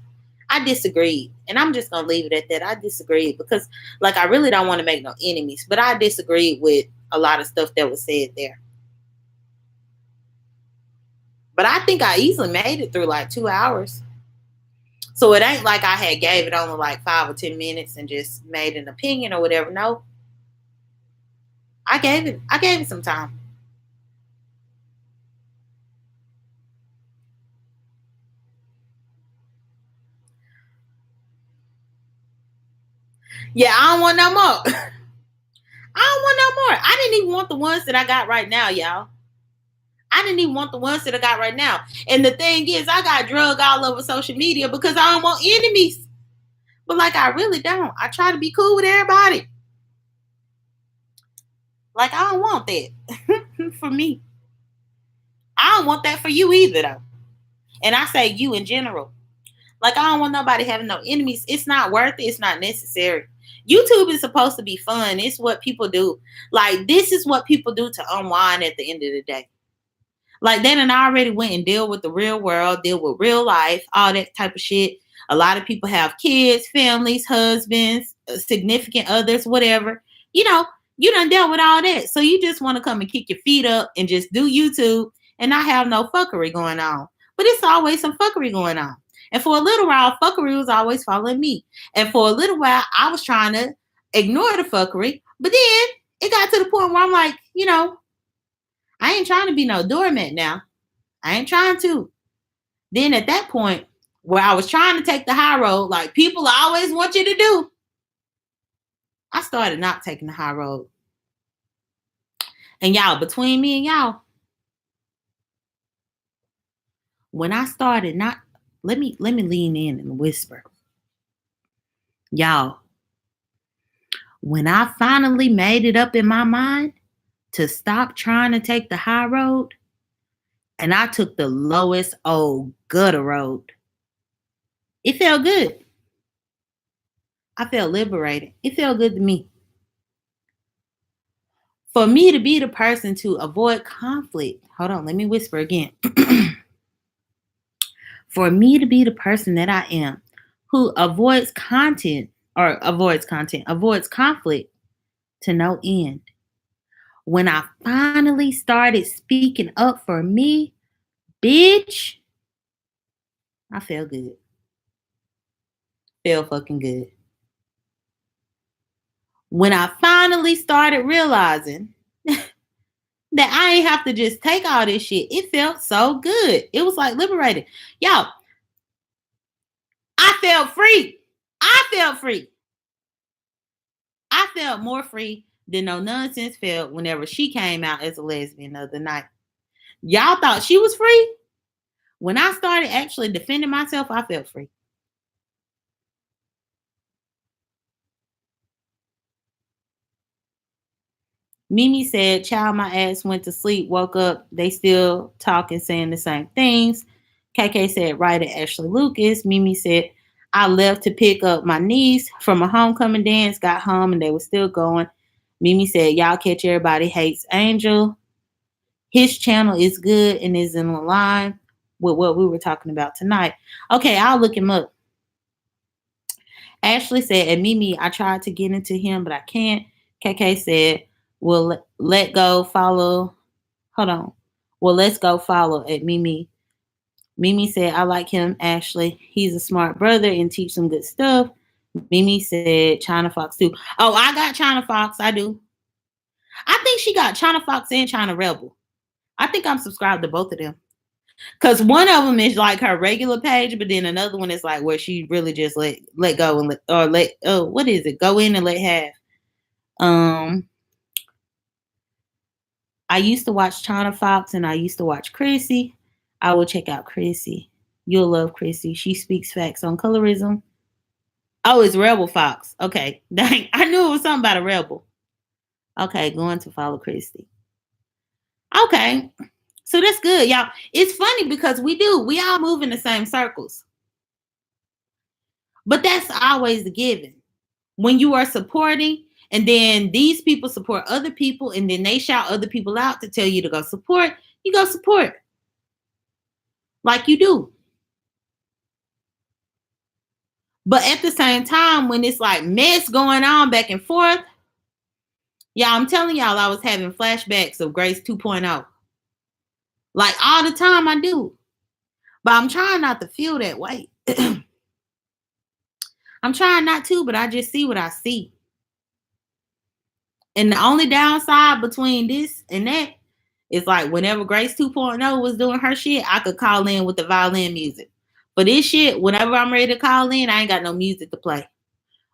I disagreed. And I'm just going to leave it at that. I disagreed because, like, I really don't want to make no enemies. But I disagreed with a lot of stuff that was said there. But I think I easily made it through like 2 hours. So it ain't like I had gave it only like 5 or 10 minutes and just made an opinion or whatever. No. I gave it some time. Yeah, I don't want no more. I don't want no more. I didn't even want the ones that I got right now, y'all. I didn't even want the ones that I got right now. And the thing is, I got drug all over social media because I don't want enemies. But like, I really don't. I try to be cool with everybody. Like, I don't want that for me. I don't want that for you either, though. And I say you in general. Like, I don't want nobody having no enemies. It's not worth it. It's not necessary. YouTube is supposed to be fun. It's what people do. Like, this is what people do to unwind at the end of the day. Like, they done already went and deal with the real world, deal with real life, all that type of shit. A lot of people have kids, families, husbands, significant others, whatever. You know, you done dealt with all that. So you just want to come and kick your feet up and just do YouTube and not have no fuckery going on. But it's always some fuckery going on. And for a little while, fuckery was always following me. And for a little while, I was trying to ignore the fuckery. But then it got to the point where I'm like, you know, I ain't trying to be no doormat now. I ain't trying to. Then at that point, where I was trying to take the high road, like people always want you to do, I started not taking the high road. And y'all, between me and y'all, when I started not, let me lean in and whisper. Y'all, when I finally made it up in my mind to stop trying to take the high road, and I took the lowest old gutter road, it felt good. I felt liberated. It felt good to me. For me to be the person to avoid conflict, hold on, let me whisper again. For me to be the person that I am, who avoids conflict to no end. When I finally started speaking up for me, bitch, I felt good. Felt fucking good. When I finally started realizing that I ain't have to just take all this shit, it felt so good. It was like liberated. Yo, I felt free. I felt free. I felt more free than No Nonsense felt whenever she came out as a lesbian the other night. Y'all thought she was free? When I started actually defending myself, I felt free. Mimi said, child, my ass went to sleep, woke up, they still talking, saying the same things. KK said, writer Ashley Lucas. Mimi said, I left to pick up my niece from a homecoming dance, got home, and they were still going. Mimi said, y'all catch Everybody Hates Angel. His channel is good and is in line with what we were talking about tonight. Okay, I'll look him up. Ashley said, and Mimi, I tried to get into him, but I can't. KK said, well, let's go follow at Mimi. Mimi said, I like him, Ashley. He's a smart brother and teach some good stuff. Mimi said, China Fox too. Oh, I got China Fox. I do. I think she got China Fox and China Rebel. I think I'm subscribed to both of them. Because one of them is like her regular page, but then another one is like where she really just let go and go in and let have. I used to watch China Fox and I used to watch Chrissy. I will check out Chrissy. You'll love Chrissy. She speaks facts on colorism. Oh, it's Rebel Fox. Okay. Dang, I knew it was something about a rebel. Okay, going to follow Chrissy. Okay. So that's good, y'all. It's funny because we all move in the same circles. But that's always the given. When you are supporting, and then these people support other people, and then they shout other people out to tell you to go support, you go support. like you do. But at the same time, when it's like mess going on back and forth, y'all, I'm telling y'all, I was having flashbacks of Grace 2.0. Like all the time I do. But I'm trying not to feel that way. I'm trying not to, but I just see what I see. And the only downside between this and that is like whenever Grace 2.0 was doing her shit, I could call in with the violin music. For this shit, whenever I'm ready to call in, I ain't got no music to play.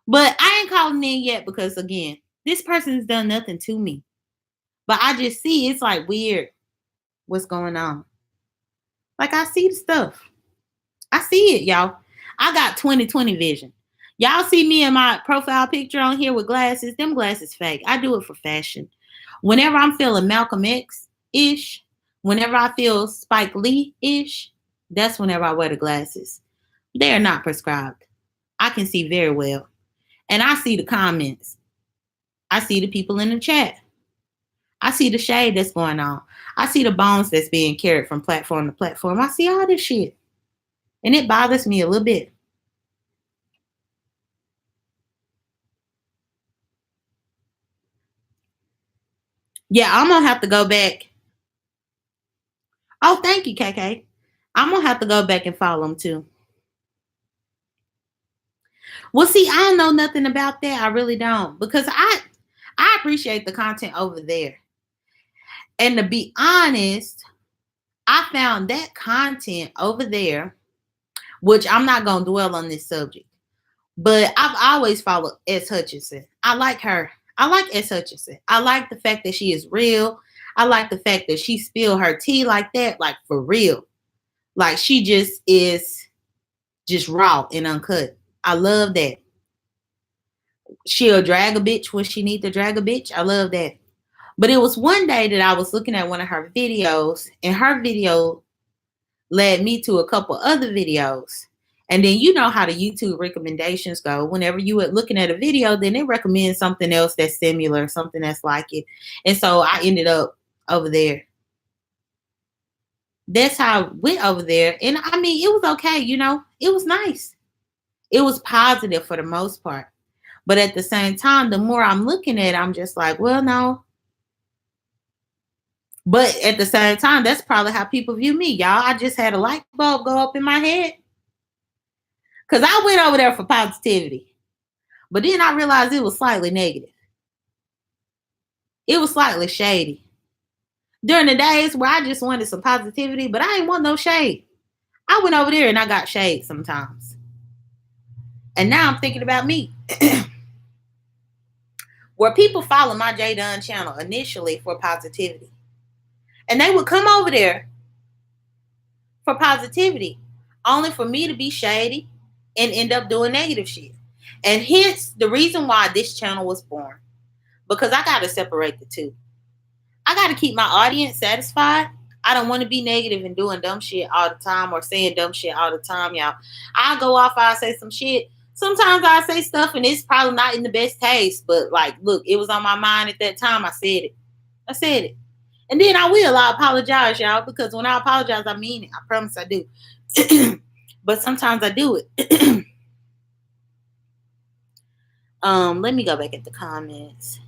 But I ain't calling in yet because, again, this person's done nothing to me. But I just see it's like weird what's going on. Like I see the stuff. I see it, y'all. I got 20/20 vision. Y'all see me in my profile picture on here with glasses. Them glasses fake. I do it for fashion. Whenever I'm feeling Malcolm X-ish, whenever I feel Spike Lee-ish, that's whenever I wear the glasses. They are not prescribed. I can see very well. And I see the comments. I see the people in the chat. I see the shade that's going on. I see the bones that's being carried from platform to platform. I see all this shit. And it bothers me a little bit. Yeah, I'm going to have to go back. Oh, thank you, KK. I'm going to have to go back and follow them too. Well, see, I don't know nothing about that. I really don't. Because I appreciate the content over there. And to be honest, I found that content over there, which I'm not going to dwell on this subject. But I've always followed S. Hutchinson. I like her. I like S. Hutchinson. I like the fact that she is real. I like the fact that she spilled her tea like that, like for real. Like she just is just raw and uncut. I love that. She'll drag a bitch when she needs to drag a bitch. I love that. But it was one day that I was looking at one of her videos, and her video led me to a couple other videos. And then you know how the YouTube recommendations go. Whenever you are looking at a video, then it recommends something else that's similar, something that's like it. And so I ended up over there. That's how I went over there. And I mean, it was okay, you know. It was nice. It was positive for the most part. But at the same time, the more I'm looking at it, I'm just like, well, no. But at the same time, that's probably how people view me, y'all. I just had a light bulb go up in my head. Because I went over there for positivity. But then I realized it was slightly negative. It was slightly shady. During the days where I just wanted some positivity, but I didn't want no shade. I went over there and I got shade sometimes. And now I'm thinking about me. Where people follow my J Dunn channel initially for positivity. And they would come over there for positivity, only for me to be shady and end up doing negative shit. And hence the reason why this channel was born. Because I got to separate the two. I got to keep my audience satisfied. I don't want to be negative and doing dumb shit all the time or saying dumb shit all the time, y'all. I'll go off, I'll say some shit. Sometimes I say stuff and it's probably not in the best taste. But like, look, it was on my mind at that time. I said it. I said it. And then I apologize, y'all, because when I apologize, I mean it. I promise I do. But sometimes I do it. Let me go back at the comments.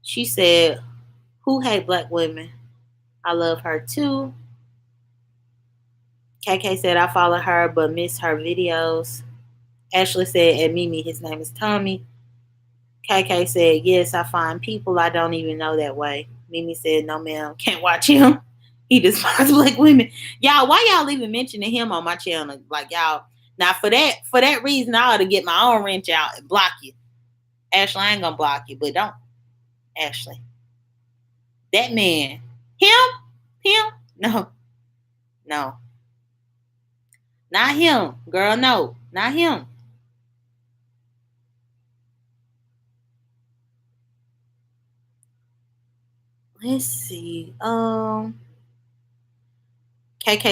She said, who hate black women? I love her too. KK said, I follow her but miss her videos. Ashley said, and Mimi, his name is Tommy. KK said, yes, I find people I don't even know that way. Mimi said, no, ma'am, can't watch him. He despises black women. Y'all, why y'all even mentioning him on my channel? Like, y'all, now for that reason, I ought to get my own wrench out and block you. Ashley, I ain't gonna block you, but don't. Ashley. That man. Him? No. Not him. Girl, no. Not him. Let's see. KK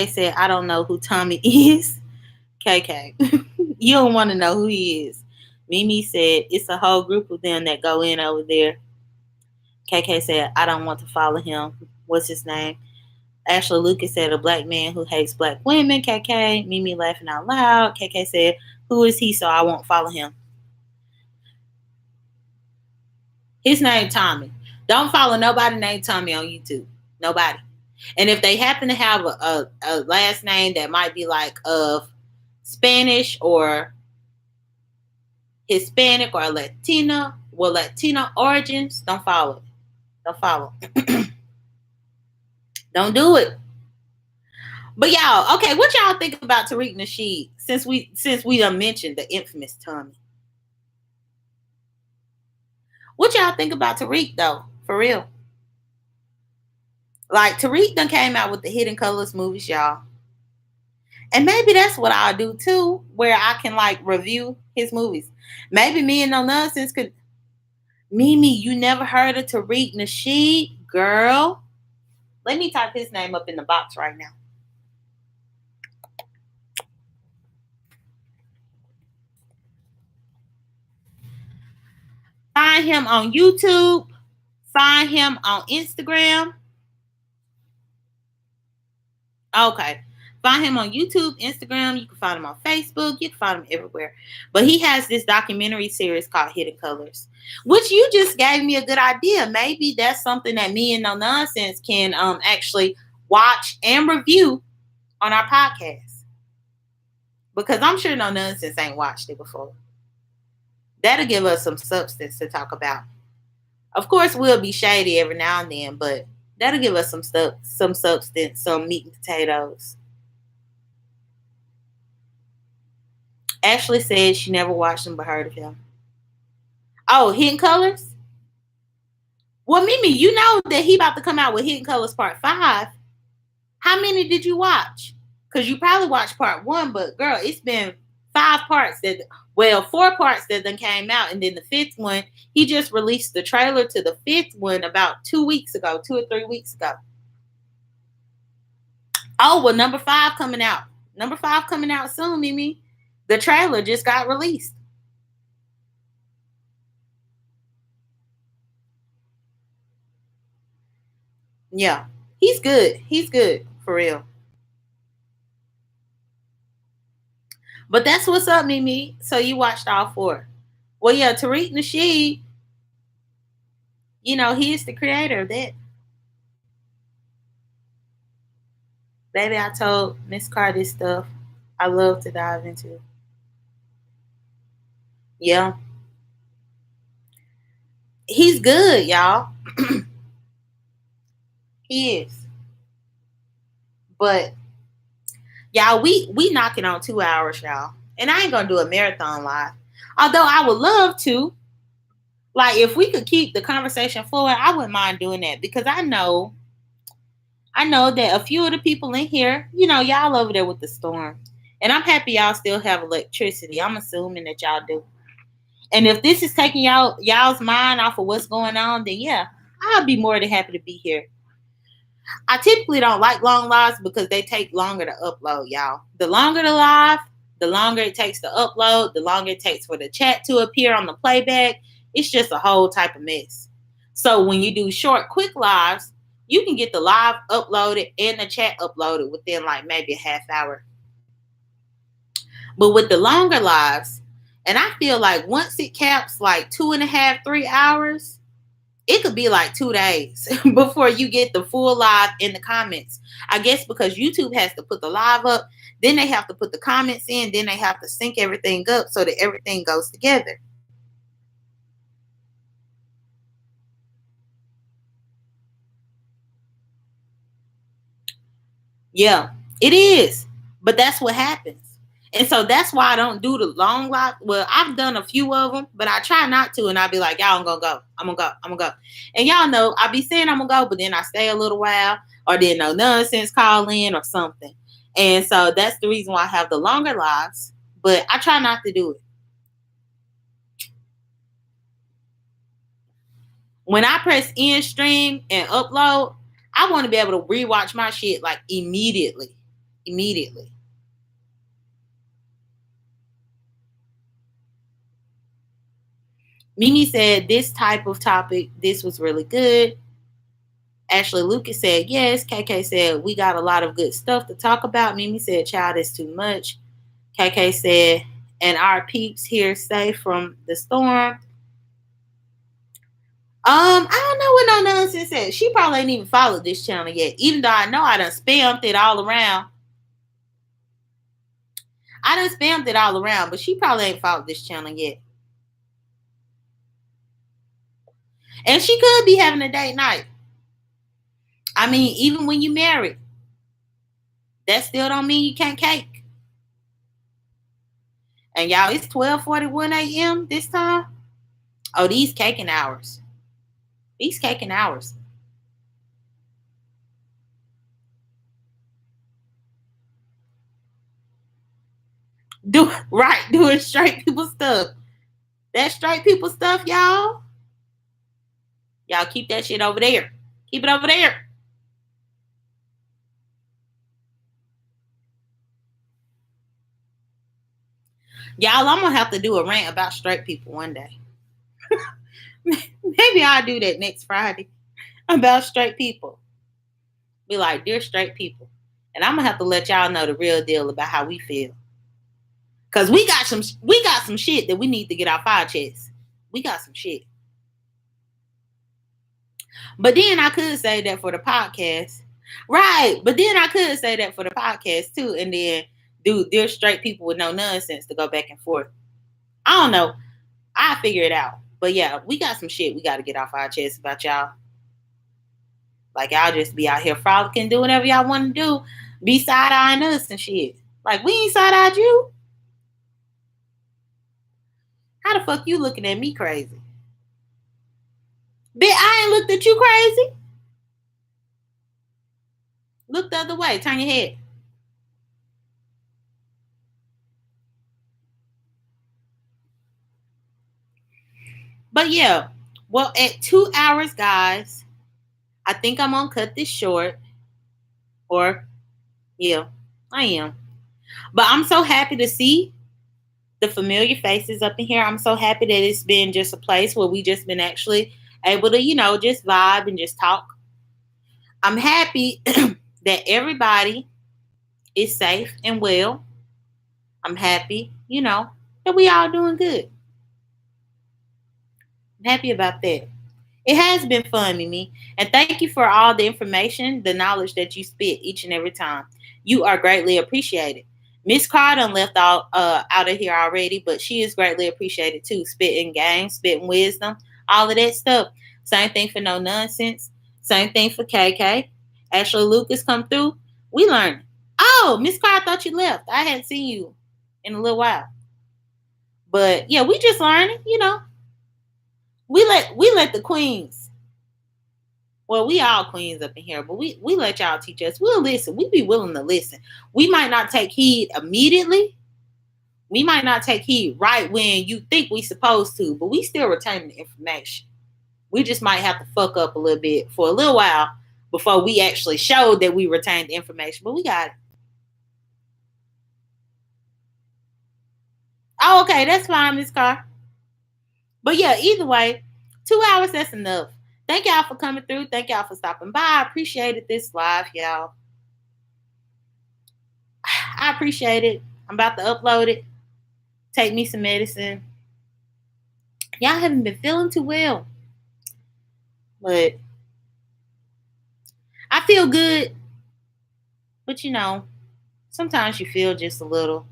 said, I don't know who Tommy is. KK, you don't want to know who he is. Mimi said, it's a whole group of them that go in over there. KK said, I don't want to follow him. what's his name? Ashley Lucas said, a black man who hates black women. KK, Mimi laughing out loud. KK said, who is he so I won't follow him? His name Tommy. Don't follow nobody named Tommy on YouTube. Nobody. And if they happen to have a last name that might be like of Spanish or Hispanic or Latino, Latino origins, don't follow. Don't follow. Don't do it. But y'all, okay, what y'all think about Tariq Nasheed since we done mentioned the infamous Tommy? What y'all think about Tariq though? For real. Like Tariq done came out with the Hidden Colors movies, y'all. And maybe that's what I'll do too, where I can like review his movies. Maybe me and No Nonsense could. Mimi, you never heard of Tariq Nasheed? Girl. Let me type his name up in the box right now. Find him on YouTube. Find him on Instagram. Okay. Find him on YouTube, Instagram. You can find him on Facebook. You can find him everywhere. But he has this documentary series called Hidden Colors, which you just gave me a good idea. Maybe that's something that me and No Nonsense can actually watch and review on our podcast. Because I'm sure No Nonsense ain't watched it before. That'll give us some substance to talk about. Of course, we'll be shady every now and then, but that'll give us some substance, some meat and potatoes. Ashley said she never watched him but heard of him. Oh, Hidden Colors? Well, Mimi, you know that he about to come out with Hidden Colors Part 5. How many did you watch? Because you probably watched Part 1, but girl, it's been 4 parts that then came out, and then the 5th one, he just released the trailer to the 5th one about 2 weeks ago, 2 or 3 weeks ago. Oh, well, number 5 coming out. Number 5 coming out soon, Mimi. The trailer just got released. Yeah, he's good. He's good, for real. But that's what's up, Mimi. So you watched all 4. Well, yeah, Tariq Nasheed, you know, he is the creator of that. Baby, I told Miss Carr this stuff I love to dive into. Yeah. He's good, y'all. He is. But y'all, we knocking on 2 hours, y'all. And I ain't gonna do a marathon live. Although I would love to. Like, if we could keep the conversation flowing, I wouldn't mind doing that. Because I know that a few of the people in here, you know, y'all over there with the storm. And I'm happy y'all still have electricity. I'm assuming that y'all do. And if this is taking y'all's mind off of what's going on, then yeah, I'll be more than happy to be here. I typically don't like long lives because they take longer to upload, y'all. The longer the live, the longer it takes to upload, the longer it takes for the chat to appear on the playback. It's just a whole type of mess. So when you do short, quick lives, you can get the live uploaded and the chat uploaded within like maybe a half hour. But with the longer lives, and I feel like once it caps like 2.5, 3 hours, it could be like 2 days before you get the full live in the comments. I guess because YouTube has to put the live up, then they have to put the comments in, then they have to sync everything up so that everything goes together. Yeah, it is. But that's what happens. And so that's why I don't do the long live. Well, I've done a few of them, but I try not to. And I'll be like, y'all, I'm going to go. I'm going to go. And y'all know, I be saying I'm going to go, but then I stay a little while or then No Nonsense call in or something. And so that's the reason why I have the longer lives. But I try not to do it. When I press end stream and upload, I want to be able to rewatch my shit like immediately. Immediately. Mimi said this type of topic, this was really good. Ashley Lucas said, yes. KK said, we got a lot of good stuff to talk about. Mimi said, child, it's too much. KK said, and our peeps here safe from the storm. I don't know what No Nonsense said. She probably ain't even followed this channel yet, even though I know I done spammed it all around. But she probably ain't followed this channel yet. And she could be having a date night. I mean, even when you married, that still don't mean you can't cake. And y'all, it's 12:41 a.m. this time. Oh, these caking hours. Doing straight people stuff. That straight people stuff, y'all. Y'all keep that shit over there. Keep it over there. Y'all, I'm gonna have to do a rant about straight people one day. Maybe I'll do that next Friday about straight people. Be like, dear straight people. And I'm gonna have to let y'all know the real deal about how we feel. Cause we got some shit that we need to get off our chest. We got some shit. But then I could say that for the podcast. Right. But then I could say that for the podcast too. And then do dear straight people with no nonsense to go back and forth. I don't know. I'll figure it out. But yeah, we got some shit we got to get off our chest about y'all. Like, y'all just be out here frolicking, do whatever y'all want to do. Be side-eyeing us and shit. Like, we ain't side-eyed you. How the fuck you looking at me crazy? Bitch, I ain't looked at you crazy. Look the other way. Turn your head. But yeah, well, at 2 hours, guys, I think I'm gonna cut this short. Or, yeah, I am. But I'm so happy to see the familiar faces up in here. I'm so happy that it's been just a place where we just been actually able to, just vibe and just talk. I'm happy that everybody is safe and well. I'm happy, that we all doing good. I'm happy about that. It has been fun, Mimi. And thank you for all the information, the knowledge that you spit each and every time. You are greatly appreciated. Miss Carter left out of here already, but she is greatly appreciated too. Spitting game, spitting wisdom, all of that stuff. Same thing for No Nonsense. Same thing for KK. Ashley Lucas come through. We learned. Oh, Miss Carter, I thought you left. I hadn't seen you in a little while. But yeah, we just learning, We let the queens. Well, we all queens up in here, but we let y'all teach us. We'll listen. We be willing to listen. We might not take heed immediately. We might not take heed right when you think we supposed to, but we still retain the information. We just might have to fuck up a little bit for a little while before we actually show that we retained the information. But we got it. Oh, okay, that's fine, Miss Carr. But yeah, either way, 2 hours, that's enough. Thank y'all for coming through. Thank y'all for stopping by. I appreciated this live, y'all. I appreciate it. I'm about to upload it. Take me some medicine. Y'all haven't been feeling too well. But I feel good. But sometimes you feel just a little.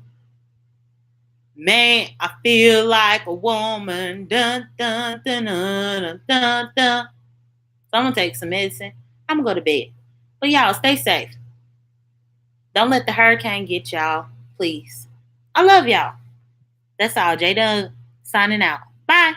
Man, I feel like a woman. Dun, dun, dun, dun, dun, dun. So I'm going to take some medicine. I'm going to go to bed. But y'all, stay safe. Don't let the hurricane get y'all, please. I love y'all. That's all. J Dub signing out. Bye.